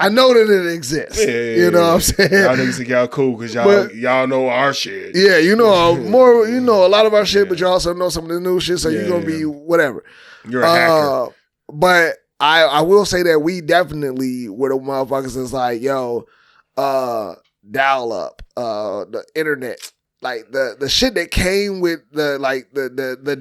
S2: I know that it exists.
S3: Yeah,
S2: you know what I'm saying?
S3: Y'all niggas think y'all cool because y'all know our shit.
S2: Yeah, you know more. You know a lot of our shit, but you also know some of the new shit. So you're gonna be whatever.
S3: You're a hacker.
S2: But I will say that we definitely were the motherfuckers that's like, yo, dial up, the internet, like the shit that came with the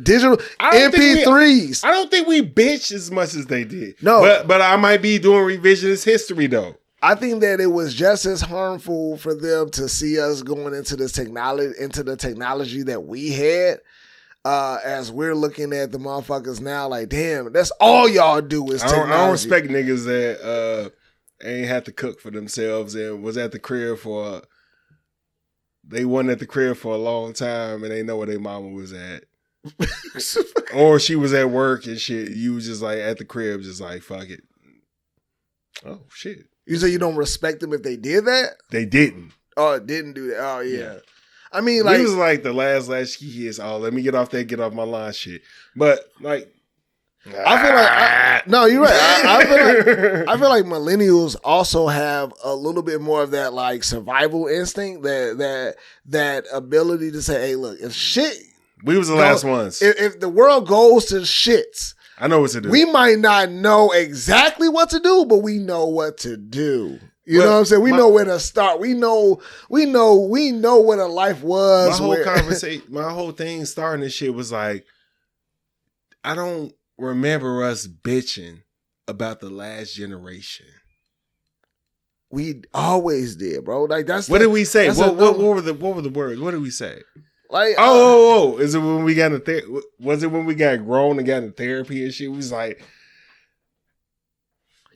S2: digital MP3s.
S3: I don't think we bitched as much as they did.
S2: No,
S3: but I might be doing revisionist history though.
S2: I think that it was just as harmful for them to see us going into the technology that we had. As we're looking at the motherfuckers now, like, damn, that's all y'all do is technology.
S3: I don't respect niggas that ain't had to cook for themselves and was at the crib they wasn't at the crib for a long time and they know where their mama was at. Or she was at work and shit. You was just like at the crib, just like, fuck it. Oh, shit.
S2: You say you don't respect them if they did that?
S3: They didn't.
S2: Oh, didn't do that. Oh, yeah. I mean, like,
S3: it was like the last years. Oh, let me get off my line shit. But like,
S2: I feel like no, you're right. I feel like millennials also have a little bit more of that like survival instinct, that ability to say, "Hey, look, if shit,
S3: we was the last ones.
S2: If the world goes to shits,
S3: I know what to do.
S2: We might not know exactly what to do, but we know what to do." You know what I'm saying? We know where to start. We know what a life was.
S3: My whole thing starting this shit was like, I don't remember us bitching about the last generation.
S2: We always did, bro. Like that's
S3: what did we say? What were the words? What did we say?
S2: Like
S3: is it when we got was it when we got grown and got into therapy and shit? We was like,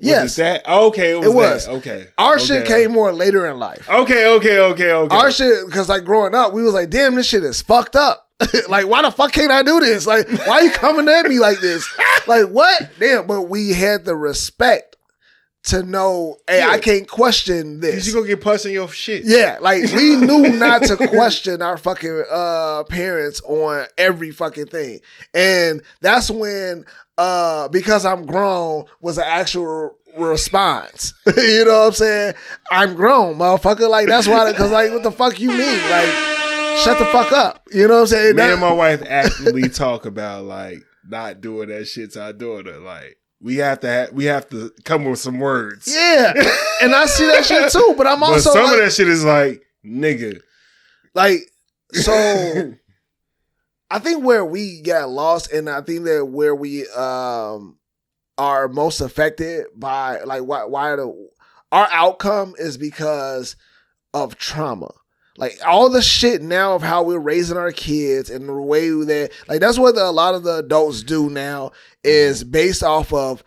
S2: yes.
S3: That? Okay, it was. That. Okay.
S2: Our shit came more later in life.
S3: Okay.
S2: Our shit, because like growing up, we was like, damn, this shit is fucked up. Like, why the fuck can't I do this? Like, why are you coming at me like this? Like, what? Damn, but we had the respect to know, hey, I can't question this.
S3: You gonna get punched in your shit.
S2: Yeah, like we knew not to question our fucking parents on every fucking thing. And that's when because I'm grown was an actual response. You know what I'm saying? I'm grown, motherfucker. Like that's why, because like what the fuck you mean? Like shut the fuck up. You know what I'm saying?
S3: Me and my wife actively talk about like not doing that shit to our daughter. Like we have to come with some words.
S2: Yeah. And I see that shit too, but I'm also
S3: some of that shit is like, nigga.
S2: Like, so I think where we got lost, and I think that where we are most affected by like why our outcome is because of trauma. Like all the shit now of how we're raising our kids and the way that, like, that's what a lot of the adults do now is based off of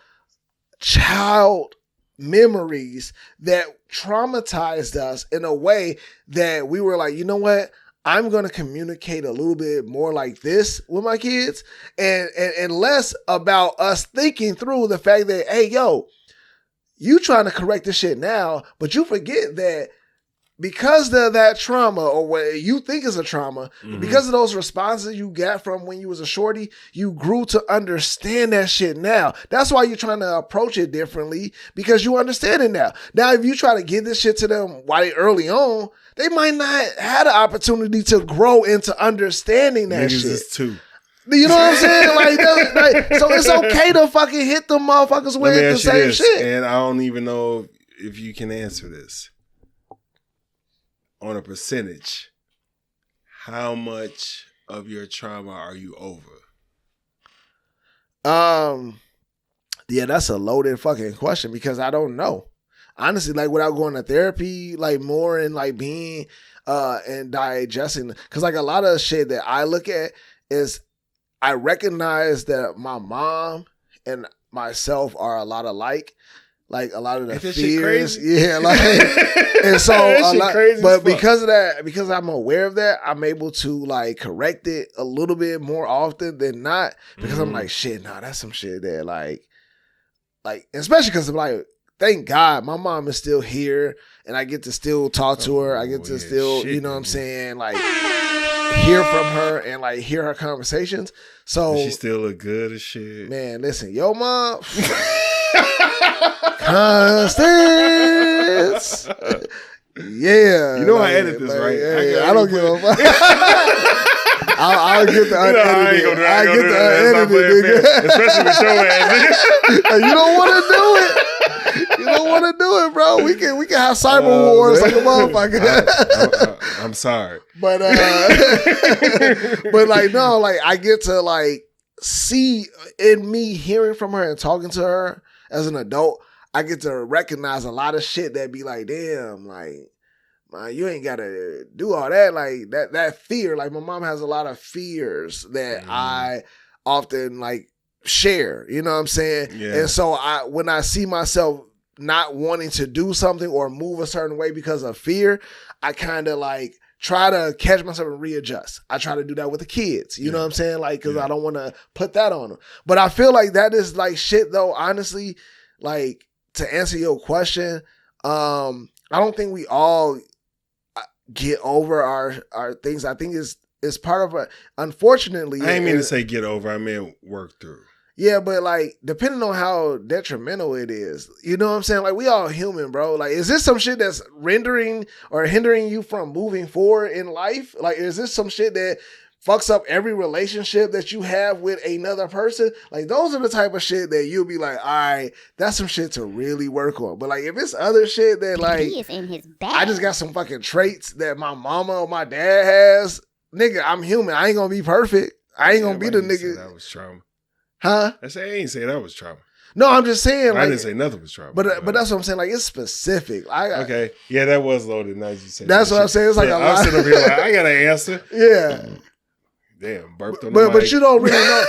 S2: child memories that traumatized us in a way that we were like, you know what? I'm going to communicate a little bit more like this with my kids and less about us thinking through the fact that, hey, yo, you trying to correct this shit now, but you forget that because of that trauma or what you think is a trauma, because of those responses you got from when you was a shorty, you grew to understand that shit now. That's why you're trying to approach it differently because you understand it now. Now, if you try to give this shit to them while they early on, they might not have the opportunity to grow into understanding that
S3: Niggas
S2: shit.
S3: is too.
S2: You know what I'm saying? Like, so it's okay to fucking hit them motherfuckers with the same shit.
S3: And I don't even know if you can answer this. On a percentage, how much of your trauma are you over?
S2: Yeah, that's a loaded fucking question because I don't know. Honestly, like without going to therapy, like more and like being and digesting, because like a lot of shit that I look at is I recognize that my mom and myself are a lot alike. Like a lot of the fears, yeah, like, and so a lot, but because of that, because I'm aware of that, I'm able to like correct it a little bit more often than not. Because I'm like, shit, nah, that's some shit that like, especially because I'm like, thank God my mom is still here, and I get to still talk to her. I get to still, you know what I'm saying, like hear from her and like hear her conversations. So
S3: she still look good as shit.
S2: Man, listen, yo, mom. Constance. Yeah.
S3: You know I edit this, right?
S2: I don't give a fuck. I'll get the unedited. I'll get the unedited, nigga.
S3: Especially with your ass.
S2: You don't want to do it. You don't want to do it, bro. We can have cyber wars like a motherfucker.
S3: I'm sorry.
S2: But like, no, like I get to like see in me hearing from her and talking to her as an adult, I get to recognize a lot of shit that be like, damn, like, man, you ain't gotta do all that. Like that fear, like my mom has a lot of fears that I often like share, you know what I'm saying?
S3: Yeah.
S2: And so when I see myself not wanting to do something or move a certain way because of fear, I kind of like try to catch myself and readjust. I try to do that with the kids, you know what I'm saying? Like, cause I don't want to put that on them. But I feel like that is like shit though, honestly, like to answer your question, I don't think we all get over our things. I think it's part of unfortunately.
S3: I ain't mean to say get over, I mean work through.
S2: Yeah, but like depending on how detrimental it is, you know what I'm saying? Like we all human, bro. Like is this some shit that's rendering or hindering you from moving forward in life? Like is this some shit that fucks up every relationship that you have with another person? Like those are the type of shit that you'll be like, all right, that's some shit to really work on. But like if it's other shit that like
S5: he is in his bag.
S2: I just got some fucking traits that my mama or my dad has, nigga, I'm human. I ain't gonna be perfect. I ain't gonna be the nigga.
S3: That was trauma.
S2: Huh?
S3: I ain't say that was trauma.
S2: No, I'm just saying. Like,
S3: I didn't say nothing was trauma.
S2: But that's what I'm saying. Like it's specific. Okay.
S3: Yeah, that was loaded. Now you say
S2: that's what I'm saying. It's like a lot.
S3: I'm sitting up here like I got an answer.
S2: Yeah.
S3: Damn, burped on the mic.
S2: But you don't really know.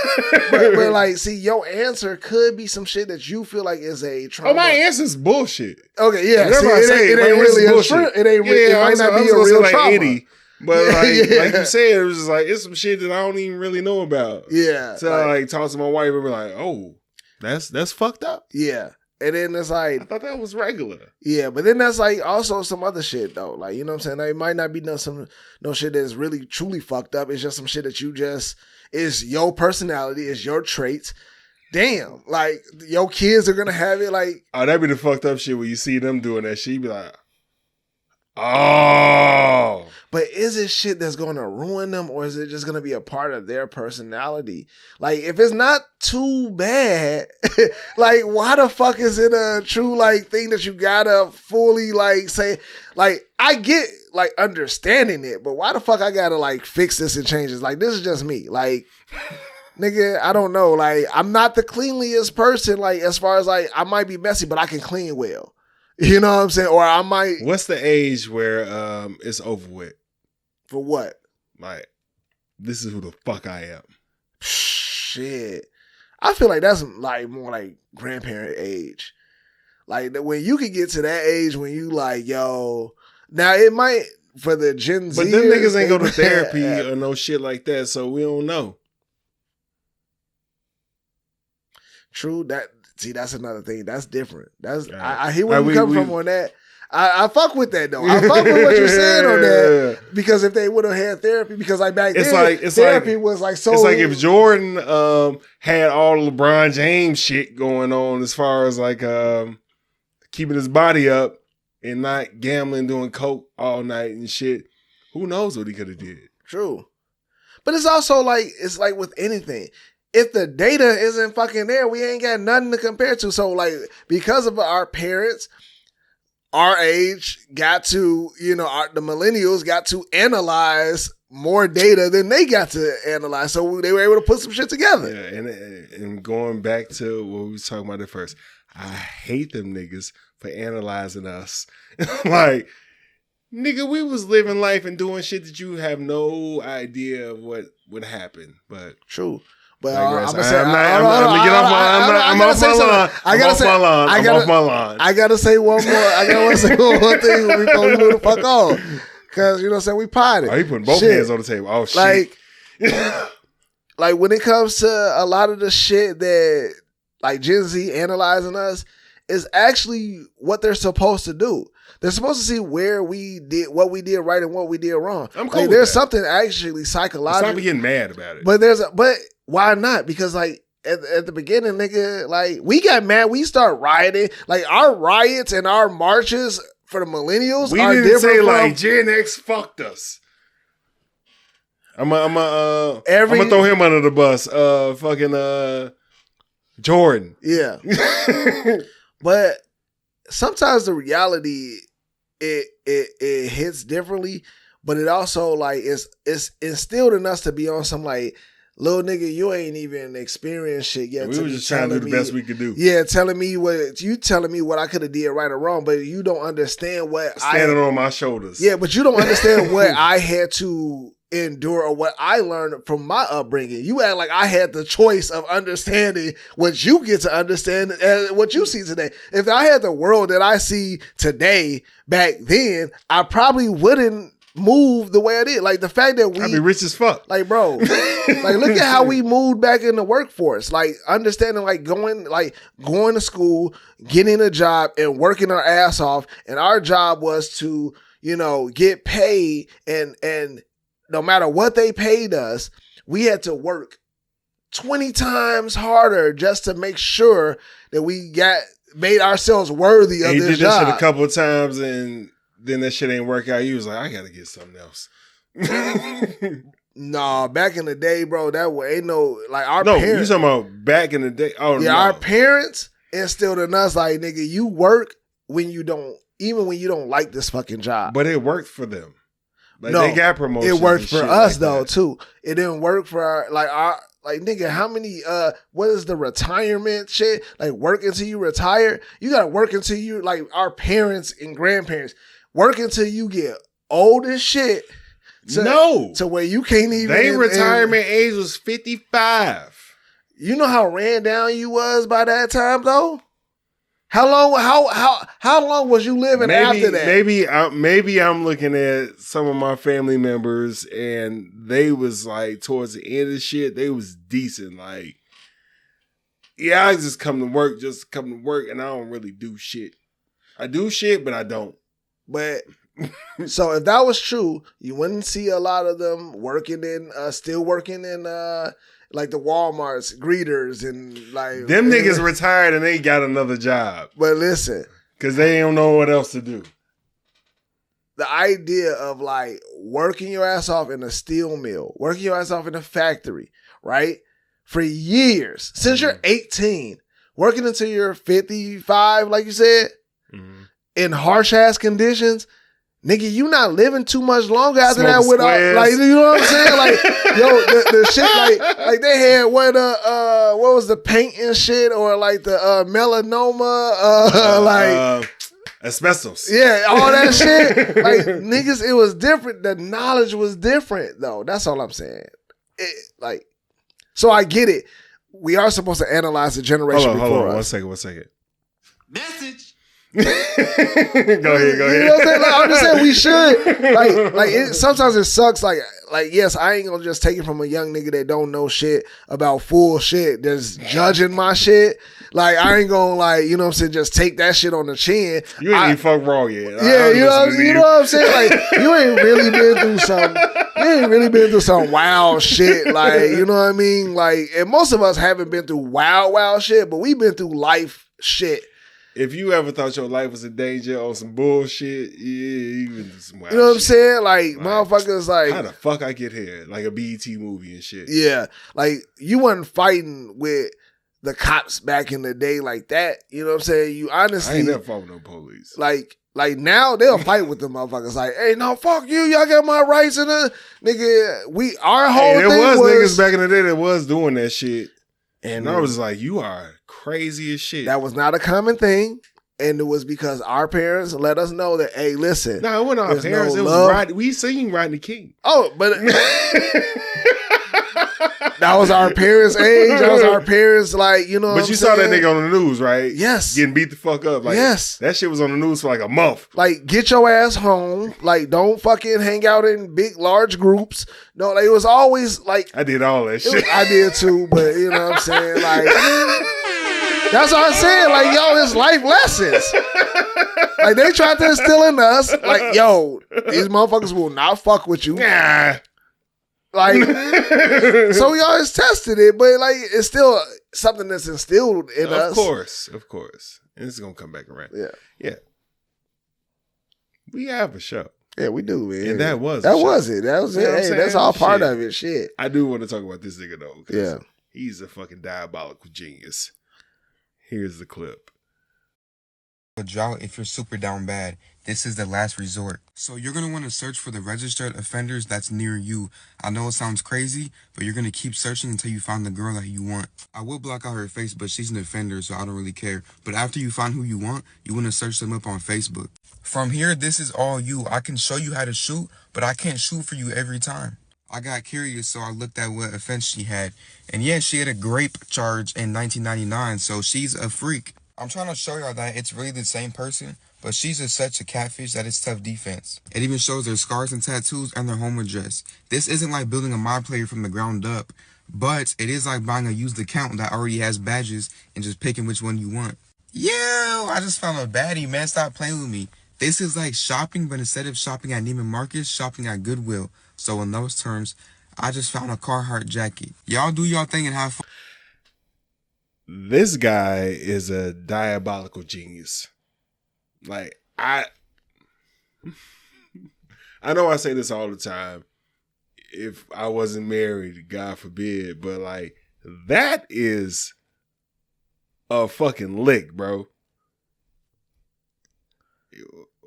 S2: but like, see, your answer could be some shit that you feel like is a trauma.
S3: Oh, my answer's bullshit.
S2: Okay, yeah.
S3: See,
S2: it ain't really bullshit. It ain't really. It might not be a real trauma. 80,
S3: but like you said, it was just like it's some shit that I don't even really know about.
S2: Yeah.
S3: So I like talk to my wife and be like, oh, that's fucked up.
S2: Yeah. And then it's like
S3: I thought that was regular.
S2: Yeah, but then that's like also some other shit though. Like, you know what I'm saying? Like, it might not be no shit that's really truly fucked up. It's just some shit that you just is your personality, is your traits. Damn. Like your kids are gonna have it like
S3: oh, that'd be the fucked up shit when you see them doing that shit. You be like, oh.
S2: But is it shit that's going to ruin them or is it just going to be a part of their personality? Like, if it's not too bad, like, why the fuck is it a true, like, thing that you gotta fully, like, say, like, I get, like, understanding it, but why the fuck I gotta, like, fix this and change this? Like, this is just me. Like, nigga, I don't know. Like, I'm not the cleanliest person, like, as far as, like, I might be messy, but I can clean well. You know what I'm saying? Or I might.
S3: What's the age where it's over with?
S2: For what?
S3: Like, this is who the fuck I am.
S2: Shit. I feel like that's like more like grandparent age. Like when you can get to that age when you like, yo, now it might for the Gen Z.
S3: But them niggas ain't go to therapy or no shit like that, so we don't know.
S2: True. That's another thing. That's different. That's
S3: Right.
S2: I hear where you come from on that. I fuck with that though. I fuck with what you're saying on that because if they would have had therapy, because like back then, therapy was like so.
S3: It's like if Jordan had all LeBron James shit going on as far as like keeping his body up and not gambling, doing coke all night and shit. Who knows what he could have did?
S2: True, but it's also like it's like with anything. If the data isn't fucking there, we ain't got nothing to compare to. So like because of our parents. Our age got to, the millennials got to analyze more data than they got to analyze. So they were able to put some shit together.
S3: Yeah, and going back to what we was talking about at first, I hate them niggas for analyzing us. Like, nigga, we was living life and doing shit that you have no idea of what would happen. But
S2: true. But
S3: I'm gonna get off my lawn.
S2: I gotta say one more. I gotta say one more thing before we move the fuck on. Cause you know what I'm saying, we potted.
S3: Oh, he putting both hands on the table. Oh shit.
S2: Like when it comes to a lot of the shit that like Gen Z analyzing us is actually what they're supposed to do. They're supposed to see where we did what we did right and what we did wrong.
S3: I'm cool.
S2: Like, there's something actually psychological.
S3: Stop getting mad about it.
S2: But why not? Because like at the beginning, nigga, like we got mad. We start rioting. Like our riots and our marches for the millennials.
S3: We
S2: are
S3: didn't
S2: different
S3: say
S2: from,
S3: like Gen X fucked us. I'm gonna throw him under the bus. Fucking Jordan.
S2: Yeah. But sometimes the reality it hits differently, but it also like it's instilled in us to be on some like, little nigga, you ain't even experienced shit yet.
S3: We were just trying to do the best we could do.
S2: Yeah, telling me what I could have did right or wrong, but you don't understand what
S3: standing on my shoulders.
S2: Yeah, but you don't understand what I had to endure or what I learned from my upbringing. You act like I had the choice of understanding what you get to understand and what you see today. If I had the world that I see today back then, I probably wouldn't move the way I did. Like the fact that
S3: I'd be rich as fuck.
S2: Like, bro, like look at how we moved back in the workforce. Like understanding, like going to school, getting a job and working our ass off. And our job was to, get paid and no matter what they paid us, we had to work 20 times harder just to make sure that we made ourselves worthy of this job. He did that
S3: shit a couple of times and then that shit ain't work out. You was like, I gotta get something else.
S2: Nah, back in the day, bro, that way ain't no like our parents.
S3: You talking about back in the day? Oh
S2: yeah,
S3: no.
S2: Our parents instilled in us like, nigga, you work when you don't like this fucking job.
S3: But it worked for them. Like
S2: no,
S3: they got promotions.
S2: It worked for us
S3: like
S2: though
S3: that.
S2: too. It didn't work for our nigga, how many what is the retirement shit? Like work until you retire? You gotta work until you like our parents and grandparents. Work until you get old as shit. To where you can't even.
S3: Their retirement age was 55.
S2: You know how ran down you was by that time though? How long was you living after that?
S3: Maybe I'm looking at some of my family members and they was like towards the end of shit, they was decent. Like, yeah, I just come to work and I don't really do shit. I do shit, but I don't.
S2: But so if that was true, you wouldn't see a lot of them still working in like the Walmarts, greeters, and like
S3: them niggas retired and they got another job.
S2: But listen,
S3: because they don't know what else to do.
S2: The idea of like working your ass off in a steel mill, working your ass off in a factory, right? For years, since you're 18, working until you're 55, like you said, in harsh ass conditions, nigga, you not living too much longer after that without, like, you know what I'm saying? Like, yo, the shit, like they had what was the paint and shit, or like the melanoma,
S3: Asbestos.
S2: Yeah, all that shit. Like, niggas, it was different. The knowledge was different, though. That's all I'm saying. So I get it. We are supposed to analyze the generation before us.
S3: One second.
S4: Message.
S3: Go ahead.
S2: You know what I'm saying? Like, I'm just saying we should. Sometimes it sucks. Like, yes, I ain't gonna just take it from a young nigga that don't know shit about full shit that's judging my shit. Like, I ain't gonna you know what I'm saying, just take that shit on the chin.
S3: You ain't even fuck wrong yet.
S2: Yeah, you know what I'm saying? Like, you ain't really been through some. You ain't really been through some wild shit. Like, you know what I mean? Like, and most of us haven't been through wild shit, but we've been through life shit.
S3: If you ever thought your life was in danger or some bullshit, yeah, you been through some wild shit.
S2: You know what I'm saying? Like motherfuckers, like,
S3: how the fuck I get here? Like a BET movie and shit.
S2: Yeah, like you wasn't fighting with the cops back in the day like that. You know what I'm saying? You honestly,
S3: I ain't never fought with no police.
S2: Like now they'll fight with the motherfuckers. Like, hey, no, fuck you. Y'all got my rights in the nigga. Our whole thing
S3: was niggas back in the day that was doing that shit. And I was like, you are crazy as shit.
S2: That was not a common thing. And it was because our parents let us know that, hey, listen.
S3: No, it wasn't our parents. It was we seen Rodney King.
S2: Oh, but that was our parents' age. That was our parents, like, you know what I'm saying?
S3: Saw that nigga on the news, right?
S2: Yes.
S3: Getting beat the fuck up. Like, yes. That shit was on the news for like a month.
S2: Like, get your ass home. Like, don't fucking hang out in big, large groups. No, like, it was always like.
S3: I did all that shit.
S2: I did too, but you know what I'm saying? Like, that's what I'm saying. Like, yo, it's life lessons. Like, they tried to instill in us, like, yo, these motherfuckers will not fuck with you.
S3: Nah.
S2: Like, so we always tested it, but like, it's still something that's instilled in us.
S3: Of course. And it's gonna come back around. Yeah. We have a show.
S2: Yeah, we do, man.
S3: And that was
S2: it. That was it. Hey, that's all part of it. Shit.
S3: I do want to talk about this nigga though.
S2: Yeah.
S3: He's a fucking diabolical genius. Here's the clip.
S5: A drought if you're super down bad. This is the last resort. So you're going to want to search for the registered offenders that's near you. I know it sounds crazy, but you're going to keep searching until you find the girl that you want. I will block out her face, but she's an offender, so I don't really care. But after you find who you want, you want to search them up on Facebook. From here, this is all you. I can show you how to shoot, but I can't shoot for you every time. I got curious, so I looked at what offense she had. And yeah, she had a grape charge in 1999, so she's a freak. I'm trying to show y'all that it's really the same person, but she's just such a catfish that it's tough defense. It even shows their scars and tattoos and their home address. This isn't like building a mod player from the ground up, but it is like buying a used account that already has badges and just picking which one you want. Yo, I just found a baddie, man. Stop playing with me. This is like shopping, but instead of shopping at Neiman Marcus, shopping at Goodwill. So in those terms, I just found a Carhartt jacket. Y'all do y'all thing and have fun.
S3: This guy is a diabolical genius. Like, I know I say this all the time. If I wasn't married, God forbid, but like, that is a fucking lick, bro.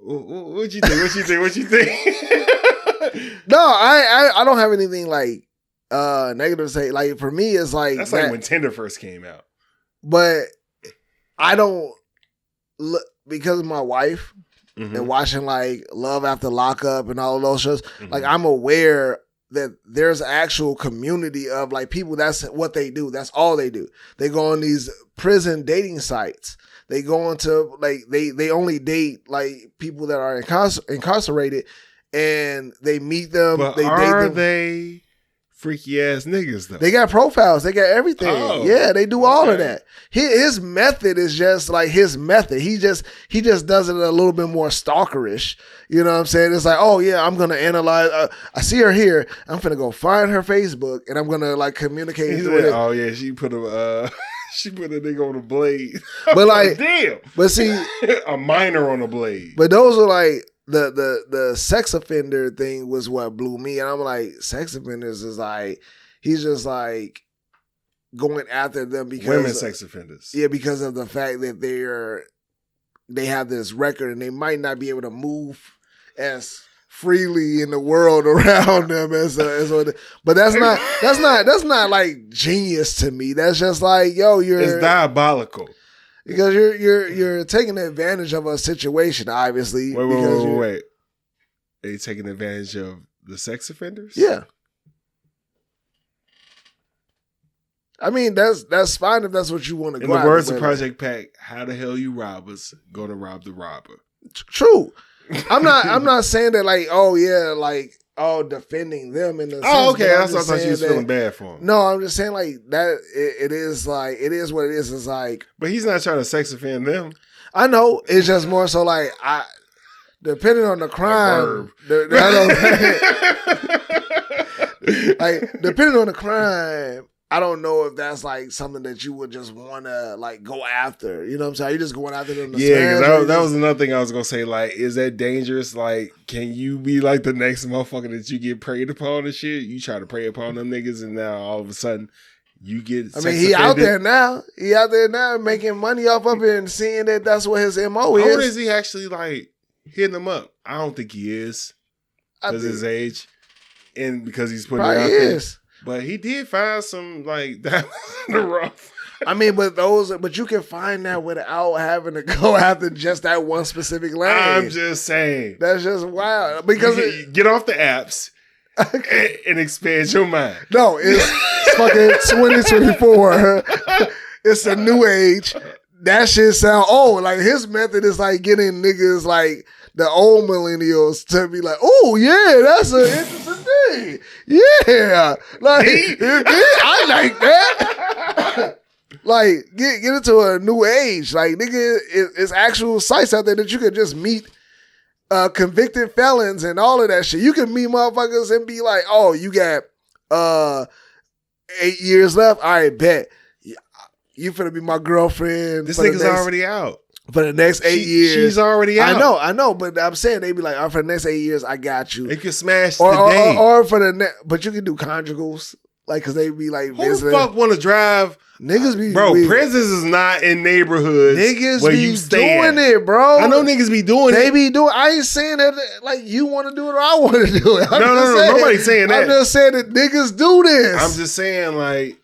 S3: What you think?
S2: No, I don't have anything like negative to say. Like, for me, it's like
S3: that's like when Tinder first came out.
S2: But I don't look because of my wife and watching like Love After Lockup and all of those shows. Like, I'm aware that there's actual community of like people. That's what they do. That's all they do. They go on these prison dating sites. They go into like they only date like people that are incarcerated, and they meet them.
S3: But
S2: they
S3: are
S2: date them.
S3: they freaky ass niggas though?
S2: They got profiles. They got everything.
S3: Oh,
S2: yeah, they do all of that. His method is just like his method. He just does it a little bit more stalkerish. You know what I'm saying? It's like, oh yeah, I'm gonna analyze. I see her here. I'm finna go find her Facebook, and I'm gonna like communicate through it.
S3: Oh yeah, she put a nigga on a blade.
S2: But like,
S3: damn.
S2: But see,
S3: a minor on a blade.
S2: But those are like. The sex offender thing was what blew me, and I'm like, sex offenders is like, he's just like going after them because
S3: women sex offenders.
S2: Yeah, because of the fact that they have this record and they might not be able to move as freely in the world around them but that's not like genius to me. That's just like, yo,
S3: it's diabolical.
S2: Because you're taking advantage of a situation, obviously.
S3: Wait. Are you taking advantage of the sex offenders?
S2: Yeah. I mean, that's fine if that's what you want to go.
S3: In the words of Project Pack, how the hell you robbers gonna rob the robber?
S2: True. I'm not saying that like, oh yeah, like defending them in the sense.
S3: Oh, okay.
S2: I
S3: I thought you was feeling bad for him.
S2: No, I'm just saying like that. It is like it is what it is. It's like,
S3: but he's not trying to sex offend them.
S2: I know. It's just more so like depending on the crime. Like depending on the crime. I don't know if that's like something that you would just want to like go after. You know what I'm saying? Are you just going after them?
S3: Yeah, that was another thing I was gonna say. Like, is that dangerous? Like, can you be like the next motherfucker that you get preyed upon and shit? You try to prey upon them niggas, and now all of a sudden you get.
S2: I mean, he out there now. He out there now making money off of it and seeing that that's what his MO is.
S3: How old is he actually like hitting them up? I don't think he is because his age and because he's putting it out there. But he did find some like that in the rough.
S2: I mean, but you can find that without having to go after just that one specific lane.
S3: I'm just saying.
S2: That's just wild. Because
S3: get off the apps and expand your mind.
S2: No, it's fucking 2024. It's a new age. That shit sound old. Like his method is like getting niggas like the old millennials to be like, oh yeah, that's an interesting thing. Yeah. Like I like that. Like get into a new age. Like nigga, it's actual sites out there that you can just meet convicted felons and all of that shit. You can meet motherfuckers and be like, oh, you got 8 years left? All right, bet. You finna be my girlfriend.
S3: This nigga's already out.
S2: For the next 8 years.
S3: She's already out.
S2: I know, but I'm saying they be like, for the next 8 years, I got you.
S3: They can smash
S2: today. Or for the next, but you can do conjugals. Like, cause they be like,
S3: who the fuck want to drive?
S2: Niggas be
S3: prisons is not in neighborhoods.
S2: Niggas
S3: where
S2: be
S3: you
S2: doing it, bro.
S3: I know niggas be doing
S2: it. They
S3: it.
S2: be doing. I ain't saying that like you want to do it or I want to do it.
S3: No, nobody's saying that.
S2: I'm just saying that niggas do this.
S3: I'm just saying like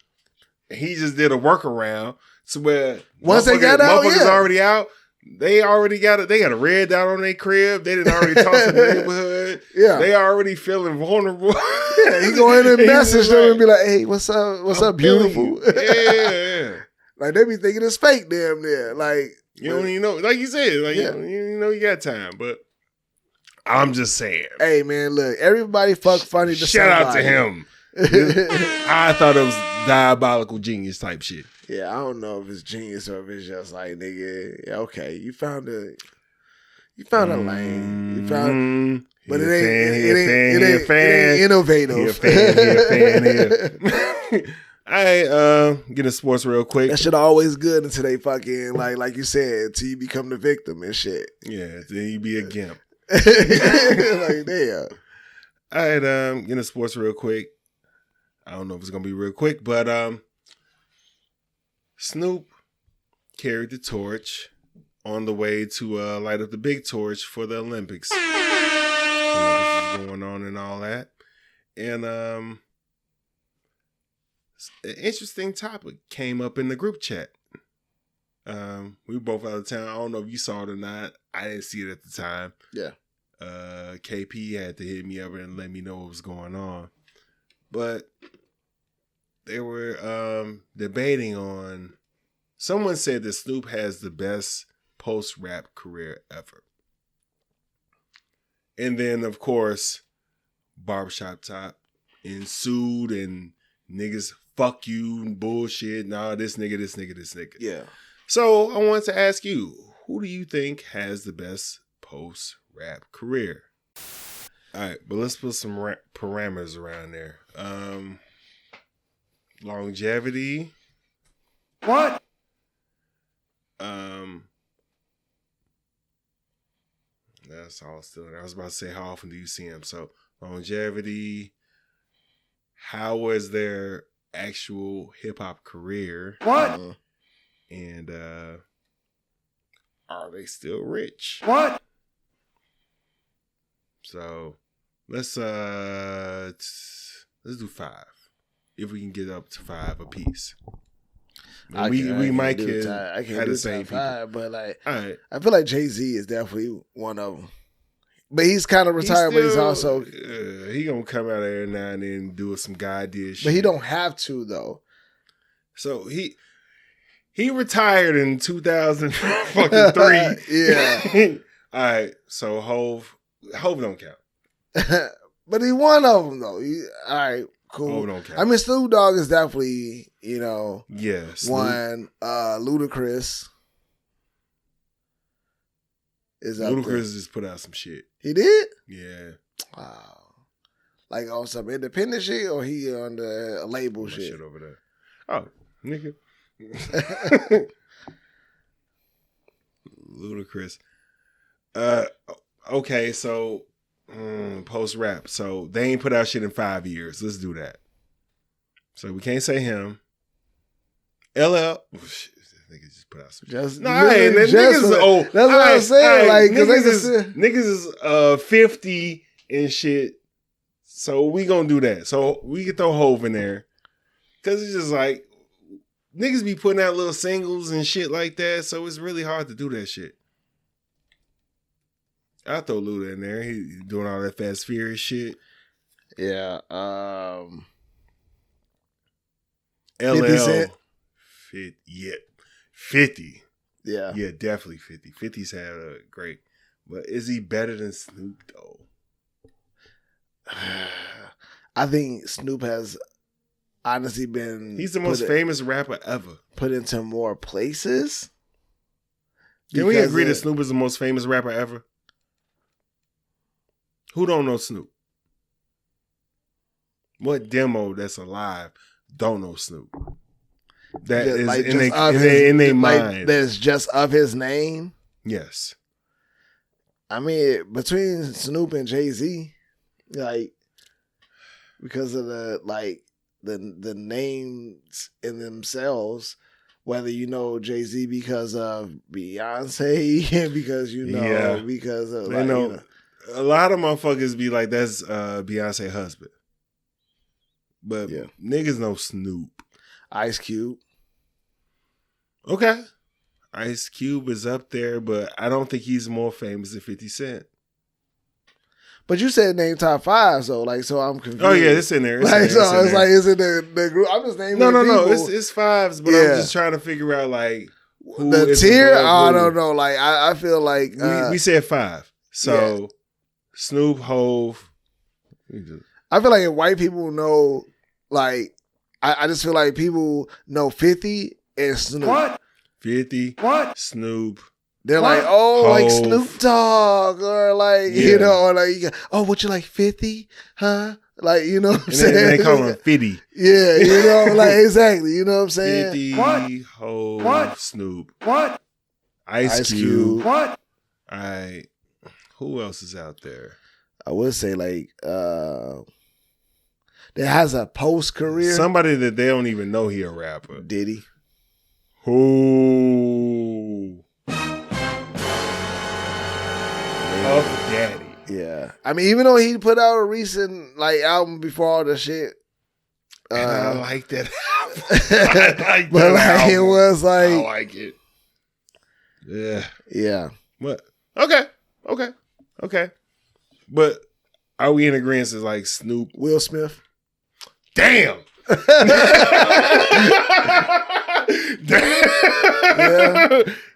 S3: he just did a workaround to where
S2: once they got out,
S3: motherfuckers already out. They already got it. They got a red dot on their crib. They didn't already talk to the neighborhood.
S2: Yeah,
S3: they already feeling vulnerable.
S2: Yeah, he go in and message them and be like, "Hey, what's up? What's up, beautiful?"
S3: Yeah.
S2: Like they be thinking it's fake, damn near. Like
S3: you don't even know. Like you said, like you know you got time, but I'm just saying.
S2: Hey man, look, everybody fuck funny. To
S3: Shout out to him. I thought it was diabolical genius type shit.
S2: Yeah, I don't know if it's genius or if it's just like nigga. Yeah, okay, you found a lane. You found, but it ain't innovative.
S3: He a fan. I get into sports real quick.
S2: That shit always good until they fucking like you said, until you become the victim and shit.
S3: Yeah, then you be a gimp.
S2: Like damn.
S3: I had get into sports real quick. I don't know if it's gonna be real quick, but Snoop carried the torch on the way to light up the big torch for the Olympics. Olympics is going on and all that. And an interesting topic came up in the group chat. We were both out of town. I don't know if you saw it or not. I didn't see it at the time.
S2: Yeah.
S3: KP had to hit me up and let me know what was going on. But they were debating on. Someone said that Snoop has the best post-rap career ever. And then, of course, Barbershop Top ensued and niggas fuck you and bullshit. Nah, this nigga.
S2: Yeah.
S3: So I wanted to ask you, who do you think has the best post-rap career? All right, but let's put some parameters around there. Longevity.
S4: What?
S3: That's all still. I was about to say, how often do you see him? So longevity. How was their actual hip hop career?
S4: What?
S3: And are they still rich?
S4: What?
S3: So let's do 5. If we can get up to 5 apiece. We might
S2: do
S3: could
S2: I can't
S3: have
S2: do
S3: the same
S2: top
S3: people.
S2: five, but like
S3: All right.
S2: I feel like Jay-Z is definitely one of them. But he's kind of retired, but he's also.
S3: He gonna come out every now and then do some guy idea shit.
S2: But he don't have to though.
S3: So he retired in 2003.
S2: Yeah.
S3: All right. So Hove don't count.
S2: But he one of them though. All right, cool.
S3: Hove don't count.
S2: I mean, Snoop Dogg is definitely
S3: yeah. Snoop.
S2: one. Ludacris is up there.
S3: Ludacris just put out some shit.
S2: He did.
S3: Yeah.
S2: Wow. Like on some independent shit, or he on the label
S3: Put my
S2: shit?
S3: shit over there. Oh, nigga. Ludacris. Okay, so post rap. So they ain't put out shit in 5 years. Let's do that. So we can't say him. LL. Oh, shit, niggas just put out some shit.
S2: Just
S3: No, I ain't. Niggas is old.
S2: That's what I'm saying. Like,
S3: niggas is 50 and shit. So we gonna do that. So we can throw Hove in there. Cause it's just like niggas be putting out little singles and shit like that. So it's really hard to do that shit. I'll throw Luda in there. He doing all that Fast Furious shit.
S2: Yeah.
S3: 50
S2: Cent?
S3: 50. Yeah. 50.
S2: Yeah.
S3: Yeah, definitely 50. 50's had a great. But is he better than Snoop though?
S2: I think Snoop has honestly been.
S3: He's the most famous rapper ever.
S2: Put into more places.
S3: Can we agree that Snoop is the most famous rapper ever? Who don't know Snoop? What demo that's alive don't know Snoop? That is
S2: like
S3: in their mind.
S2: That's just of his name.
S3: Yes.
S2: I mean, between Snoop and Jay-Z, like, because of the names in themselves, whether you know Jay-Z because of Beyonce, because because of like,
S3: a lot of motherfuckers be like, that's Beyonce husband. But niggas know Snoop.
S2: Ice Cube.
S3: Okay. Ice Cube is up there, but I don't think he's more famous than 50 Cent.
S2: But you said name top 5, so I'm confused.
S3: Oh yeah, it's in there.
S2: It's like, is it the group? I'm just naming.
S3: No. It's fives, but I'm just trying to figure out like who
S2: the
S3: is
S2: tier. I don't know. Like I feel like
S3: we said 5. So Snoop, Hove.
S2: I feel like if white people know, like I just feel like people know 50 and Snoop.
S4: What?
S3: 50.
S4: What?
S3: Snoop.
S2: They're like,
S3: Hove.
S2: like Snoop Dogg, or like, or like, would you like 50? Huh? Like, you know what I'm saying?
S3: And they call him 50.
S2: Yeah, like, exactly. You know what I'm saying?
S3: 50,
S4: What?
S3: Hove,
S4: What?
S3: Snoop.
S4: What?
S3: Ice Cube.
S4: What?
S3: All right. Who else is out there?
S2: I would say, like, that has a post-career.
S3: Somebody that they don't even know he a rapper.
S2: Diddy.
S3: Who? Puff Daddy.
S2: Yeah. I mean, even though he put out a recent, like, album before all the shit.
S3: And I like that album.
S2: But like, it was like.
S3: I like it. Yeah.
S2: Yeah.
S3: What? Okay. But are we in agreement as like Snoop?
S2: Will Smith?
S3: Damn.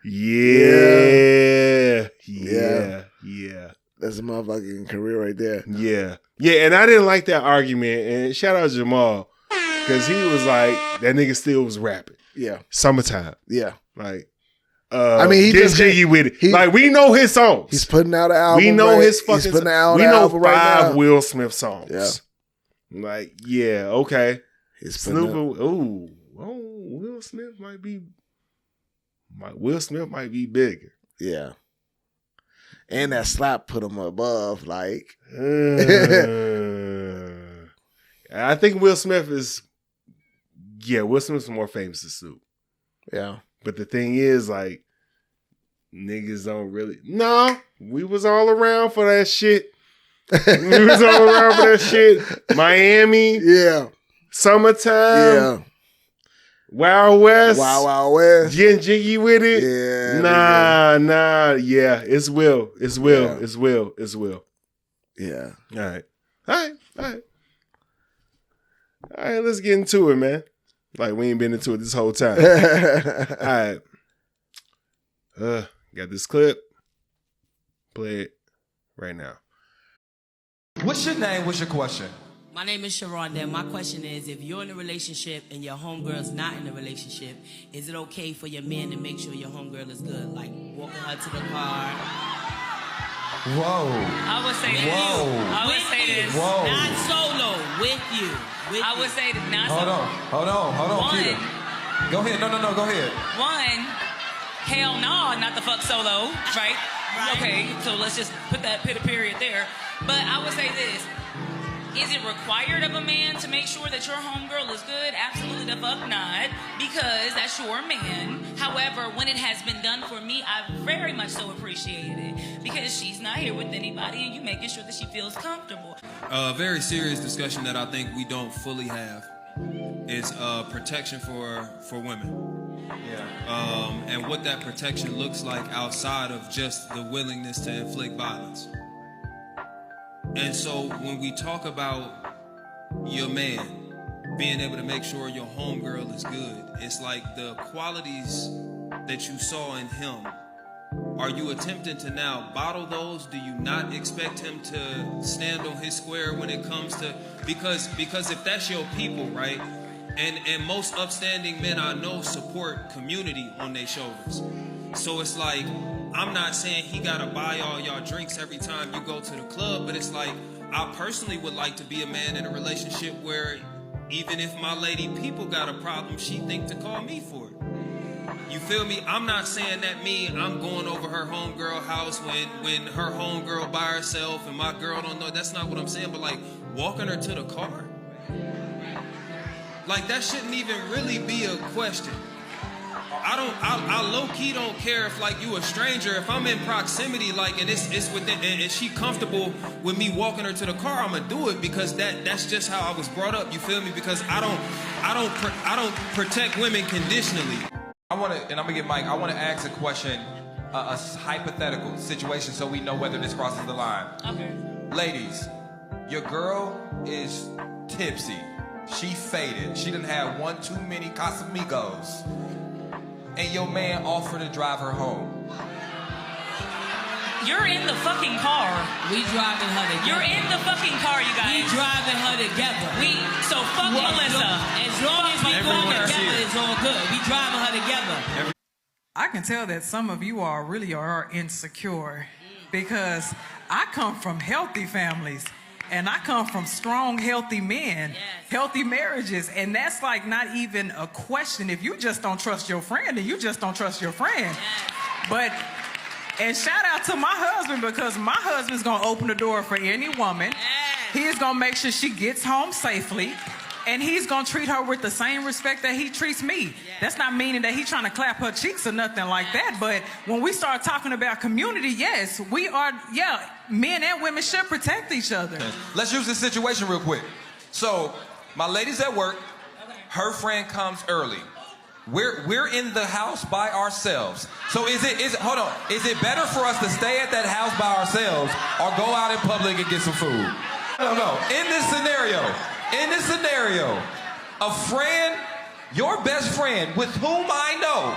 S3: Yeah.
S2: That's a motherfucking career right there.
S3: Yeah, and I didn't like that argument. And shout out Jamal, because he was like, that nigga still was rapping.
S2: Yeah.
S3: Summertime.
S2: Yeah.
S3: Like,
S2: I mean, he just
S3: jiggy with it. Like, we know his songs.
S2: He's putting out an album.
S3: We know his fucking.
S2: He's putting out
S3: we
S2: an
S3: know
S2: album
S3: 5
S2: right now.
S3: Will Smith songs.
S2: Yeah.
S3: Like, yeah, okay.
S2: Snoop.
S3: Will Smith might be. Will Smith might be bigger.
S2: Yeah. And that slap put him above, like.
S3: I think Will Smith is. Yeah, Will Smith's more famous than Snoop.
S2: Yeah.
S3: But the thing is, like, niggas don't really. No, we was all around for that shit. Miami.
S2: Yeah.
S3: Summertime.
S2: Yeah.
S3: Wild West.
S2: Wild Wild West.
S3: Getting jiggy with it.
S2: Yeah.
S3: Nah. Yeah, it's Will.
S2: Yeah.
S3: It's Will.
S2: Yeah.
S3: All right. Let's get into it, man. Like we ain't been into it this whole time. All right. Got this clip. Play it right now.
S6: What's your name? What's your question?
S7: My name is Sharon. Then my question is, if you're in a relationship and your homegirl's not in a relationship, is it okay for your man to make sure your homegirl is good? Like walking her to the car.
S6: Whoa.
S8: I would say this.
S6: Whoa.
S8: I would say this.
S6: Whoa.
S7: Not solo, with you.
S8: I would say that not
S6: Hold on,
S8: One.
S6: Peter. Go ahead. No, go ahead.
S8: One, hell no, not the fuck solo, right? Okay, so let's just put a period there. But I would say this. Is it required of a man to make sure that your homegirl is good? Absolutely the fuck not, because that's your man. However, when it has been done for me, I very much so appreciated it, because she's not here with anybody and you making sure that she feels comfortable.
S9: A very serious discussion that I think we don't fully have is protection for women.
S6: Yeah.
S9: And what that protection looks like outside of just the willingness to inflict violence. And so when we talk about your man being able to make sure your homegirl is good, it's like the qualities that you saw in him. Are you attempting to now bottle those? Do you not expect him to stand on his square when it comes to, because if that's your people, right? And most upstanding men I know support community on their shoulders. So it's like, I'm not saying he gotta buy all y'all drinks every time you go to the club, but it's like, I personally would like to be a man in a relationship where even if my lady people got a problem, she think to call me for it. You feel me? I'm not saying that I'm going over her homegirl house when her homegirl by herself and my girl don't know. That's not what I'm saying, but like walking her to the car. Like that shouldn't even really be a question. I low-key don't care if like you a stranger. If I'm in proximity, like, and it's within, and she comfortable with me walking her to the car, I'ma do it, because that's just how I was brought up. You feel me? Because I don't protect women conditionally.
S6: And I'm gonna get Mike. I want to ask a question, a hypothetical situation, so we know whether this crosses the line.
S8: Okay.
S6: Ladies, your girl is tipsy. She faded. She done had one too many Casamigos. And your man offered to drive her home.
S8: You're in the fucking car.
S7: We driving her together.
S8: You're in the fucking car, you guys.
S7: We driving her together.
S8: So fuck Melissa.
S7: As long as we go together, it's all good. We driving her together.
S10: I can tell that some of you are really insecure, because I come from healthy families. And I come from strong, healthy men, healthy marriages. And that's like not even a question. If you just don't trust your friend, then you just don't trust your friend. But, and shout out to my husband, because my husband's going to open the door for any woman. He is going to make sure she gets home safely. And he's going to treat her with the same respect that he treats me. That's not meaning that he's trying to clap her cheeks or nothing like that. But when we start talking about community, yes, we are, men and women should protect each other.
S6: Let's use this situation real quick. So, my lady's at work. Her friend comes early. We're in the house by ourselves. So is it hold on, is it better for us to stay at that house by ourselves or go out in public and get some food? No. In this scenario, a friend, your best friend, with whom I know,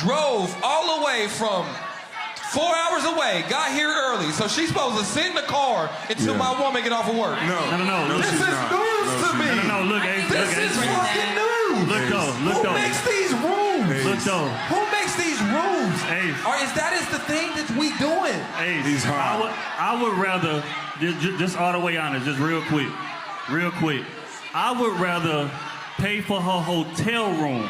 S6: drove all the way from 4 hours away, got here early, so she's supposed to sit in the car until my woman get off of work.
S4: No,
S6: this is news to me.
S4: Look,
S6: this is fucking news.
S4: Look,
S6: Who makes these rules? Who makes these rules? Or is that the thing that we doing?
S4: I would rather, just all the way honest, just real quick. I would rather pay for her hotel room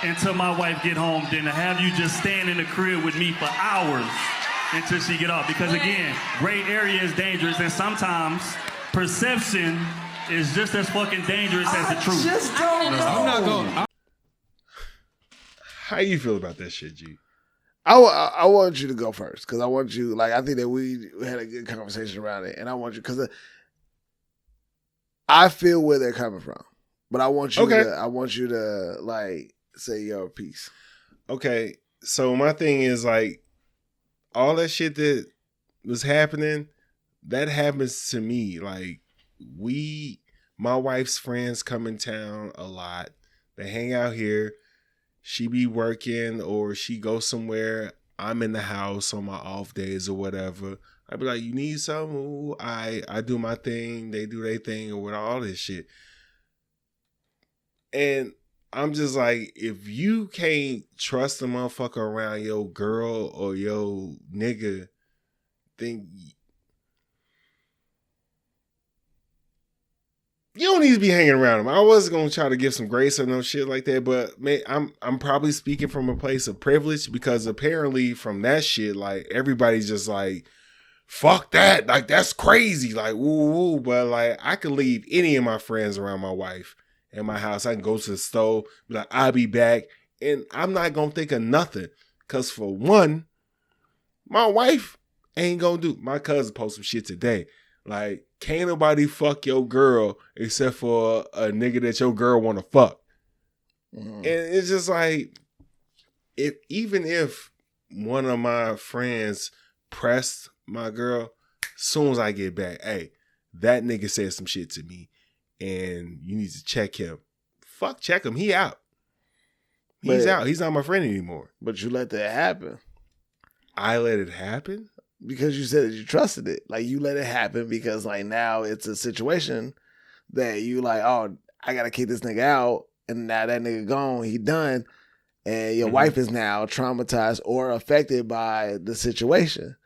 S4: until my wife get home than to have you just stand in the crib with me for hours until she get off. Because again, gray area is dangerous, and sometimes perception is just as fucking dangerous as the truth.
S6: I just don't know.
S3: I'm not going. How you feel about that shit, G?
S2: I want you to go first, because I want you, like, I think that we had a good conversation around it, and I want you, because I feel where they're coming from. But I want you
S3: Okay.
S2: to like say your piece.
S3: Okay, so my thing is like all that shit that was happening, that happens to me. Like my wife's friends come in town a lot. They hang out here. She be working or she goes somewhere. I'm in the house on my off days or whatever. I'd be like, you need something? Ooh, I do my thing. They do their thing or with all this shit. And I'm just like, if you can't trust a motherfucker around your girl or your nigga, then you don't need to be hanging around him. I was gonna try to give some grace or no shit like that, but man, I'm probably speaking from a place of privilege because apparently from that shit, like everybody's just like, fuck that, like that's crazy, like woo woo. But like I could leave any of my friends around my wife in my house. I can go to the store, be like, I'll be back, and I'm not gonna think of nothing. Cause for one, my wife ain't gonna do. My cousin posted some shit today. Like, can't nobody fuck your girl except for a nigga that your girl wanna fuck. And it's just like, even if one of my friends pressed my girl, as soon as I get back, hey, that nigga said some shit to me and you need to check him. Fuck, check him. He out. He's out. He's not my friend anymore.
S2: But you let that happen.
S3: I let it happen?
S2: Because you said that you trusted it. Like, you let it happen because, like, now it's a situation that you like, oh, I got to keep this nigga out. And now that nigga gone, he done. And your wife is now traumatized or affected by the situation.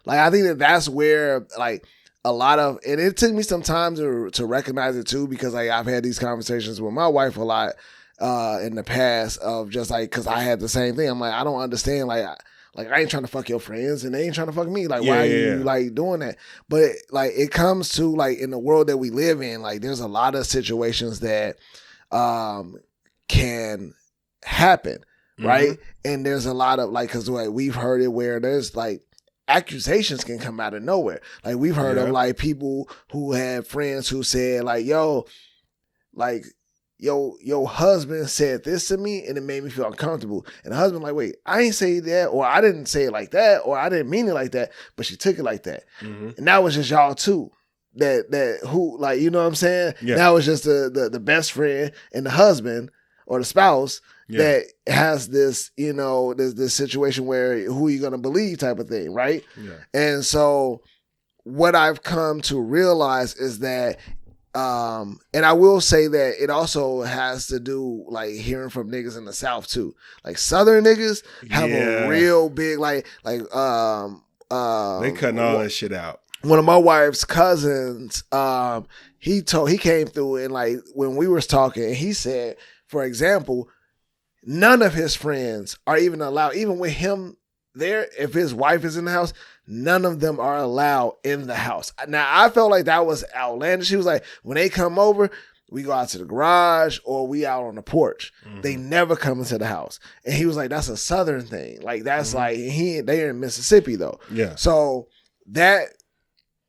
S2: Like, I think that that's where, like, a lot of, and it took me some time to recognize it too, because like I've had these conversations with my wife a lot in the past of just like, cause I had the same thing. I'm like, I don't understand. Like I ain't trying to fuck your friends and they ain't trying to fuck me. Like, why are you like doing that? But like, it comes to like in the world that we live in, like there's a lot of situations that can happen. Right. And there's a lot of like, cause like we've heard it where there's like, accusations can come out of nowhere. Like we've heard of like people who had friends who said like, yo, your husband said this to me and it made me feel uncomfortable. And the husband like, wait, I ain't say that, or I didn't say it like that, or I didn't mean it like that, but she took it like that. And that was just y'all two. That who, like, you know what I'm saying? Yeah. That was just the best friend and the husband or the spouse that has this, you know, this situation where who are you going to believe type of thing, right? Yeah. And so what I've come to realize is that, and I will say that it also has to do like hearing from niggas in the South too. Like Southern niggas have a real big, they cutting
S3: all that shit out.
S2: One of my wife's cousins, he came through and like when we was talking, he said, for example, none of his friends are even allowed, even with him there, if his wife is in the house, none of them are allowed in the house. Now, I felt like that was outlandish. He was like, when they come over, we go out to the garage or we out on the porch. They never come into the house. And he was like, that's a Southern thing. Like, that's like, they're in Mississippi though. Yeah. So that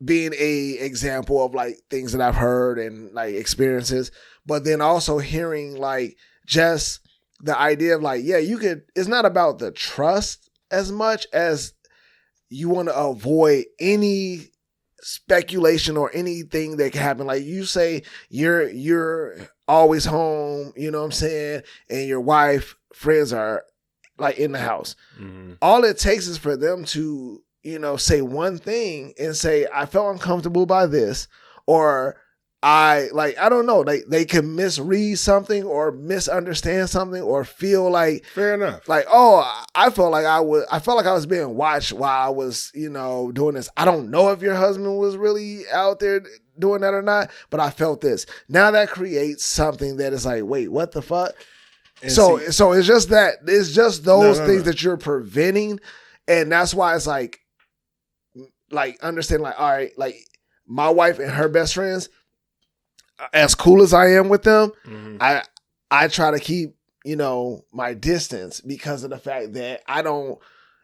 S2: being a example of like things that I've heard and like experiences, but then also hearing like just the idea of like, yeah, you could, it's not about the trust as much as you want to avoid any speculation or anything that can happen. Like you say you're always home, you know what I'm saying? And your wife, friends are like in the house. All it takes is for them to, you know, say one thing and say, I felt uncomfortable by this, or I don't know, they can misread something or misunderstand something or feel like,
S3: fair enough,
S2: like, oh, I felt like I was being watched while I was, you know, doing this. I don't know if your husband was really out there doing that or not, but I felt this. Now that creates something that is like, wait, what the fuck? And so it's just that, it's just those things that you're preventing. And that's why it's like understand, like, all right, like my wife and her best friends, as cool as I am with them, I try to keep, you know, my distance because of the fact that I don't,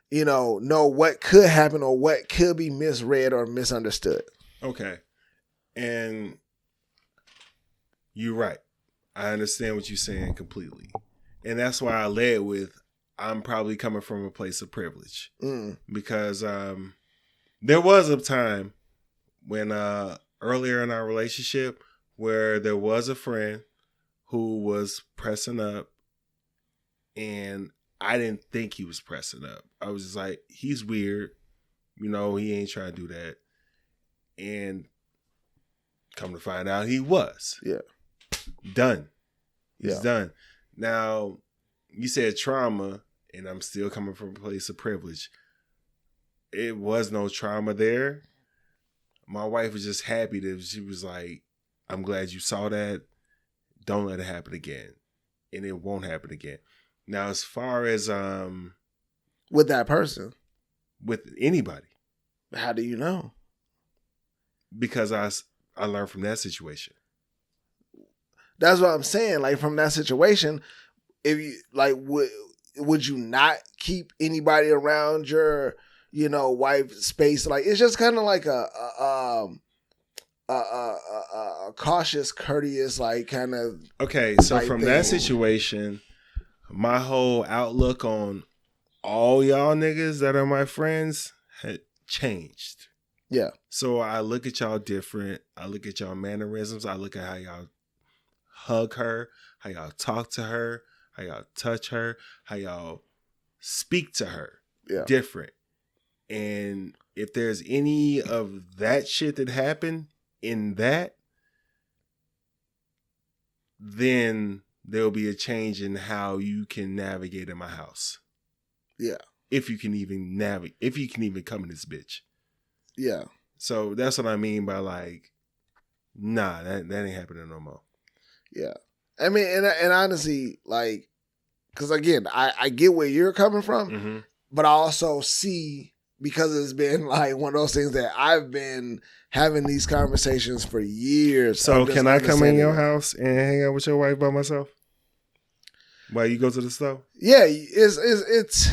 S2: you know what could happen or what could be misread or misunderstood.
S3: Okay. And you're right. I understand what you're saying completely. And that's why I led with I'm probably coming from a place of privilege. Because there was a time when earlier in our relationship where there was a friend who was pressing up, and I didn't think he was pressing up. I was just like, he's weird. He ain't trying to do that. And come to find out he was.
S2: Yeah.
S3: Done. He's done. Now, you said trauma, and I'm still coming from a place of privilege. It was no trauma there. My wife was just happy that she was like, I'm glad you saw that. Don't let it happen again. And it won't happen again. Now, as far as
S2: with that person,
S3: with anybody,
S2: how do you know?
S3: Because I learned from that situation.
S2: That's what I'm saying. Like, from that situation, if you like, would you not keep anybody around your, wife's space? Like, it's just kind of like a cautious, courteous, like, kind of.
S3: Okay, so from that situation, my whole outlook on all y'all niggas that are my friends had changed.
S2: Yeah.
S3: So I look at y'all different. I look at y'all mannerisms. I look at how y'all hug her, how y'all talk to her, how y'all touch her, how y'all speak to her.
S2: Yeah.
S3: Different. And if there's any of that shit that happened in that, then there'll be a change in how you can navigate in my house.
S2: Yeah.
S3: If you can even navigate, if you can even come in this bitch.
S2: Yeah.
S3: So that's what I mean by like, nah, that ain't happening no more.
S2: Yeah. I mean, and honestly, like, because again, I get where you're coming from, but I also see, because it's been like one of those things that I've been having these conversations for years.
S3: So can I come in your house and hang out with your wife by myself while you go to the store?
S2: Yeah, it's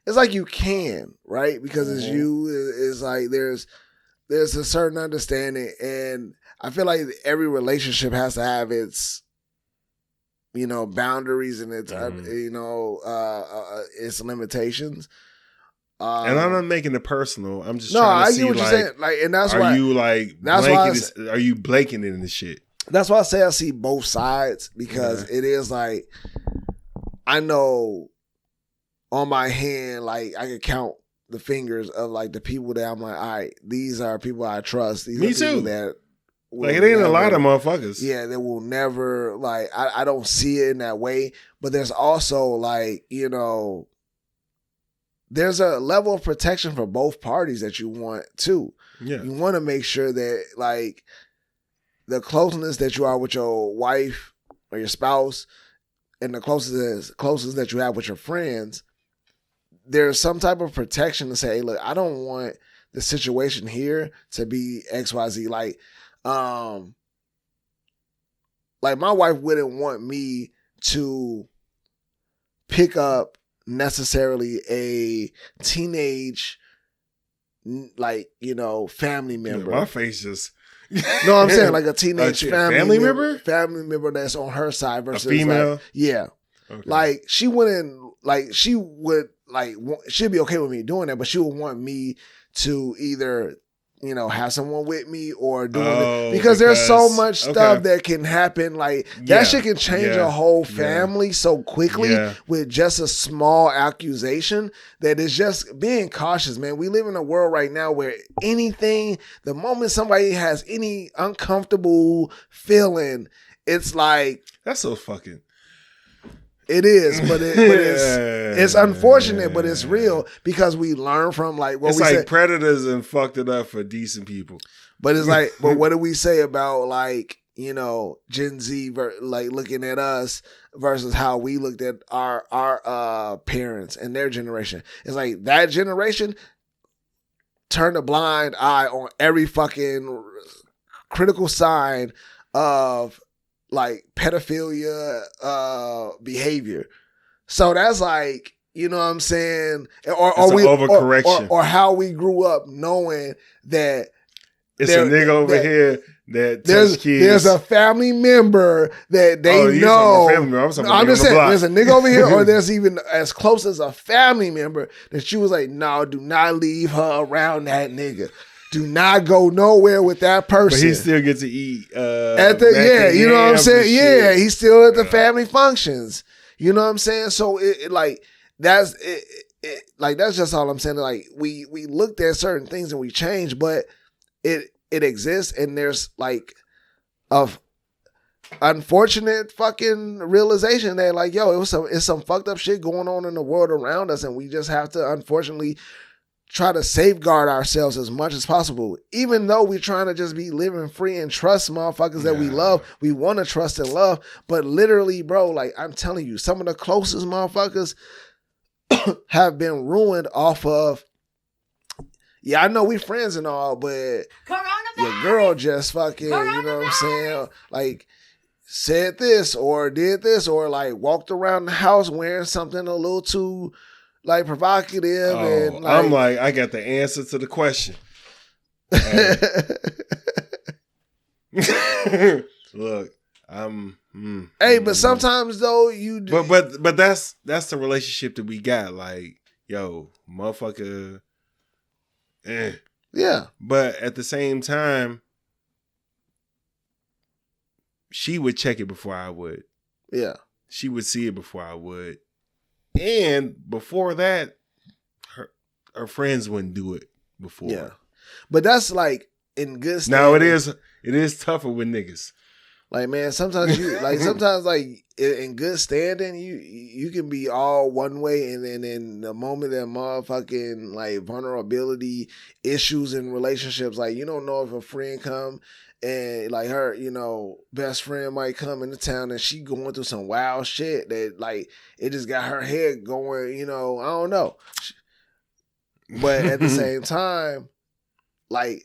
S2: like you can, right? Because it's you. It's like there's a certain understanding, and I feel like every relationship has to have its, boundaries and its, its limitations.
S3: And I'm not making it personal. I'm just
S2: no,
S3: trying to
S2: I
S3: see,
S2: get what
S3: like,
S2: you're saying. Like, and that's why
S3: you like
S2: that's why
S3: are you blanking in this shit?
S2: That's why I say I see both sides, because it is like, I know on my hand, like, I can count the fingers of like the people that I'm like, all right, these are people I trust. These
S3: Me
S2: are people
S3: too.
S2: that
S3: Like, it ain't a lot of motherfuckers.
S2: Yeah, they will never, like, I don't see it in that way. But there's also like, there's a level of protection for both parties that you want too.
S3: Yeah.
S2: You want to make sure that, like, the closeness that you are with your wife or your spouse and the closest that you have with your friends, there's some type of protection to say, hey, look, I don't want the situation here to be XYZ. Like my wife wouldn't want me to pick up necessarily a teenage, like, family member.
S3: Yeah, my face just...
S2: No, I'm saying like a teenage
S3: family member?
S2: Family member that's on her side versus
S3: a female.
S2: Like, yeah. Okay. Like, she wouldn't, like, she would, like, she'd be okay with me doing that, but she would want me to either, have someone with me or doing it, because there's so much stuff that can happen. Like, that shit can change a whole family so quickly with just a small accusation, that it's just being cautious, man. We live in a world right now where the moment somebody has any uncomfortable feeling, it's like,
S3: that's so fucking...
S2: It is, but it's unfortunate, but it's real, because we learn from, like, what
S3: it's
S2: we
S3: like
S2: said.
S3: Predators and fucked it up for decent people.
S2: But it's like, but what do we say about, like, Gen Z, like, looking at us versus how we looked at our parents and their generation? It's like that generation turned a blind eye on every fucking critical sign of, like, pedophilia behavior. So that's like, you know what I'm saying? Or
S3: overcorrection.
S2: Or how we grew up knowing that
S3: It's a nigga over here that touch kids.
S2: There's a family member that they
S3: you
S2: know.
S3: talking about family member. I'm talking about
S2: I'm just
S3: nigga on the
S2: saying,
S3: block.
S2: there's a nigga over here, or there's even as close as a family member that she was like, no, do not leave her around that nigga. Do not go nowhere with that person.
S3: But he still gets to eat.
S2: At the you know what I'm saying? Yeah, he's still at the family functions. You know what I'm saying? So that's just all I'm saying. Like we looked at certain things and we changed, but it exists, and there's like a unfortunate fucking realization that like, yo, it's some fucked up shit going on in the world around us, and we just have to unfortunately try to safeguard ourselves as much as possible. Even though we're trying to just be living free and trust motherfuckers that we love, we want to trust and love. But literally, bro, like I'm telling you, some of the closest motherfuckers have been ruined off of, I know we friends and all, but your girl just fucking, you know what I'm saying? Like said this or did this or like walked around the house wearing something a little too like provocative, and like,
S3: I'm like, I got the answer to the question. Look,
S2: hey, but sometimes though you do.
S3: But that's the relationship that we got. Like, yo, motherfucker.
S2: Yeah.
S3: But at the same time, she would check it before I would.
S2: Yeah.
S3: She would see it before I would. And before that, her friends wouldn't do it before.
S2: Yeah. But that's like in good standing.
S3: Now it is tougher with niggas.
S2: Like, man, sometimes in good standing, you can be all one way, and then in the moment that motherfucking like vulnerability issues in relationships, like you don't know if a friend come and like her, you know, best friend might come into town and she going through some wild shit that like it just got her head going, you know, I don't know. But at the same time, like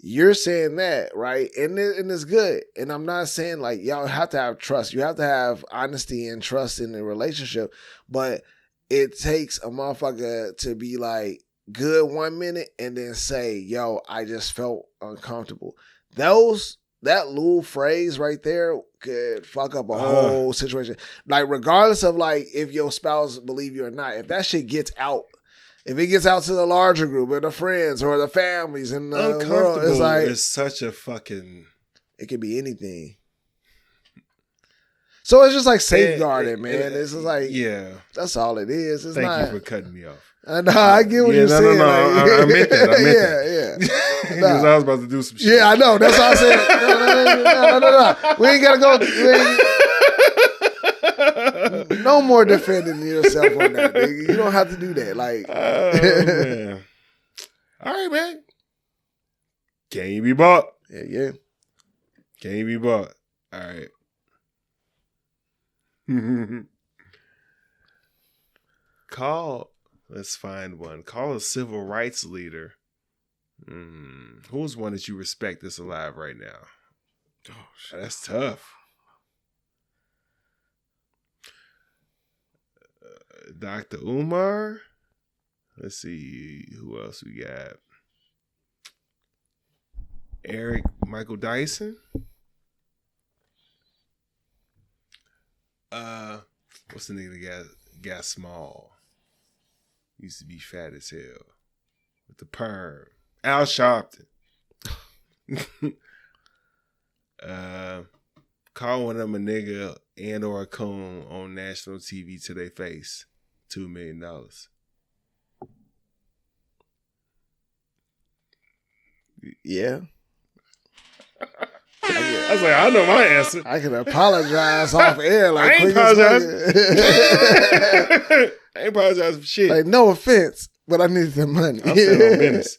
S2: you're saying that, right? And it's good. And I'm not saying like y'all have to have trust. You have to have honesty and trust in the relationship. But it takes a motherfucker to be like good 1 minute and then say, yo, I just felt uncomfortable. That little phrase right there could fuck up a whole situation. Like regardless of like if your spouse believe you or not, if that shit gets out, if it gets out to the larger group or the friends or the families and the world, it's like
S3: it's such a fucking.
S2: It could be anything. So it's just like safeguarding, man. It's just like that's all it is. It's
S3: Thank
S2: not,
S3: you for cutting me off.
S2: I know. I get what you're saying.
S3: No,
S2: like,
S3: I meant that.
S2: Yeah.
S3: Because I was about to do some shit.
S2: Yeah, I know. That's why I said no. We ain't gotta go. No more defending yourself on that, nigga. You don't have to do that. Like,
S3: man. All right, man. Can you be bought?
S2: Yeah.
S3: Can you be bought? All right. Let's find one. Call a civil rights leader. Who's one that you respect that's alive right now? Oh, that's tough. Dr. Umar. Let's see who else we got. Michael Dyson. What's the nigga that got small? Used to be fat as hell with the perm. Al Sharpton. Call one of them a nigga and or a coon on national TV to their face. $2 million.
S2: Yeah.
S3: I was like, I know my answer.
S2: I can apologize off air. Like,
S3: I ain't apologize. I ain't apologize for shit.
S2: Like, no offense, but I need the money.
S3: I'm still on business.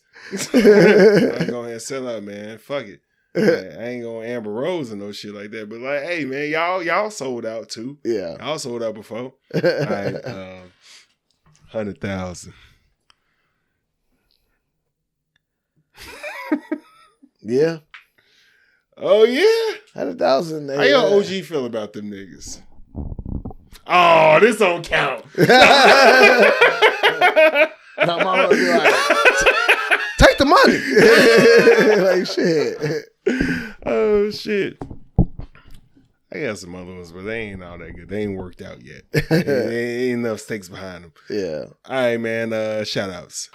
S3: I ain't go ahead and sell out, man. Fuck it. Like, I ain't going Amber Rose and no shit like that. But like, hey, man, y'all sold out too.
S2: Yeah,
S3: y'all sold out before. All right, 100,000.
S2: Yeah.
S3: Oh yeah,
S2: 100,000.
S3: How your OG feel about them niggas? Oh, this don't count.
S2: My mama be like, take the money. Like, like shit.
S3: Oh shit. I got some other ones, but they ain't all that good. They ain't worked out yet. Ain't enough stakes behind them.
S2: Yeah.
S3: All right, man. Shout outs.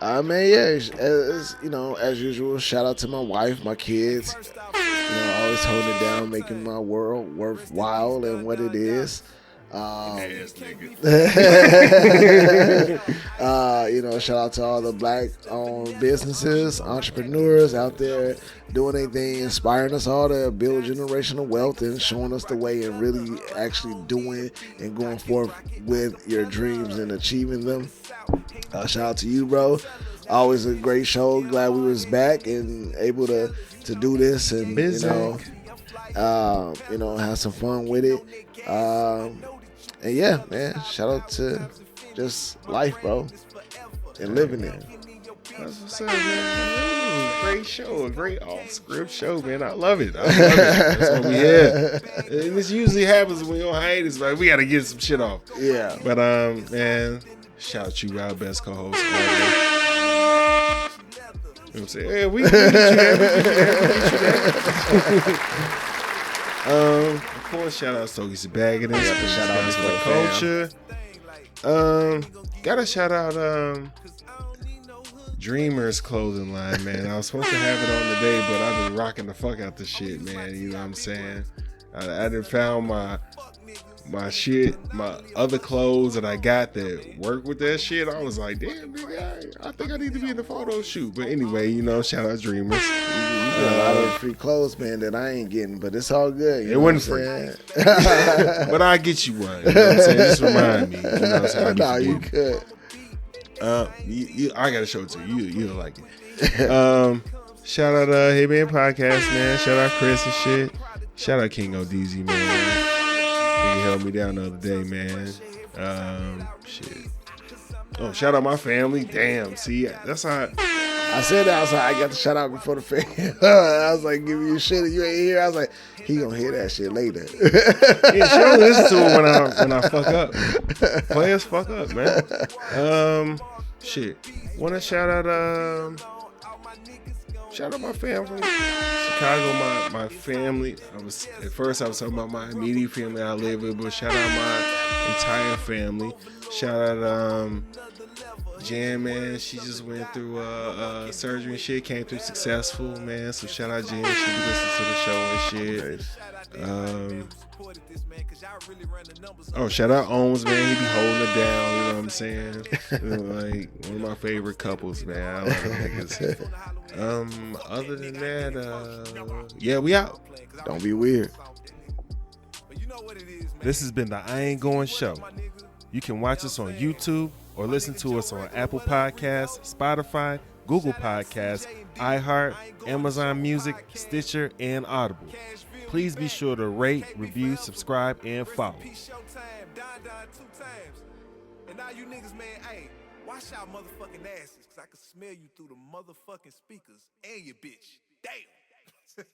S2: Man, yeah, as as usual, shout out to my wife, my kids. Always holding it down, making my world worthwhile and what it is.
S3: Ass nigga.
S2: Shout out to all the black-owned businesses, entrepreneurs out there doing anything, inspiring us all to build generational wealth and showing us the way and really actually doing and going forth with your dreams and achieving them. Shout out to you, bro. Always a great show. Glad we was back and able to do this and have some fun with it. And yeah, man, shout out to just life, bro, and living it.
S3: That's what's up, man. It was a great show, a great off-script show, man. I love it. That's what we have. And this usually happens when we on hiatus, but we got to get some shit off.
S2: Yeah.
S3: But man, shout out you, our best co-host. You know what I'm saying? Hey, we get you that. Of course, shout out Stogie Sabaggins. Shout out to the culture. Gotta shout out Dreamers clothing line, man. I was supposed to have it on today, but I've been rocking the fuck out the shit, man. You know what I'm saying? I done found my shit, my other clothes that I got that work with that shit. I was like, damn, nigga, I think I need to be in the photo shoot. But anyway, shout out Dreamers.
S2: You get a lot of free clothes, man, that I ain't getting, but it's all good.
S3: It wasn't free. But I'll get you one. You know what I'm saying? Just remind me. You know what I'm saying?
S2: No, you could.
S3: I gotta show it to you. You'll like it. Shout out Hey Man Podcast, man. Shout out Chris and shit. Shout out King ODZ, man. He held me down the other day, man. Shit. Oh, shout out my family. Damn. See, that's how
S2: I said that. I was like, I got the shout out before the fan. I was like, give you shit and you ain't here. I was like, he gonna hear that shit later.
S3: Yeah, she don't listen to it when I fuck up. Players fuck up, man. Shit. Wanna shout out my family from Chicago, my family. At first I was talking about my immediate family I live with, but shout out my entire family. Shout out Jan, man. She just went through surgery and shit, came through successful, man. So shout out Jan. She be listening to the show and shit. Shout out Owens, man. He be holding it down, you know what I'm saying? Like one of my favorite couples, man. I love niggas. Other than that, yeah, we out.
S2: Don't be weird.
S3: This has been the I Ain't Going Show. You can watch us on YouTube or listen to us on Apple Podcasts, Spotify, Google Podcasts, iHeart, Amazon Music, Stitcher, and Audible. Please be sure to rate, review, subscribe, and follow.
S11: And now you niggas, man, hey, wash out motherfucking asses, because I can smell you through the motherfucking speakers and your bitch. Damn.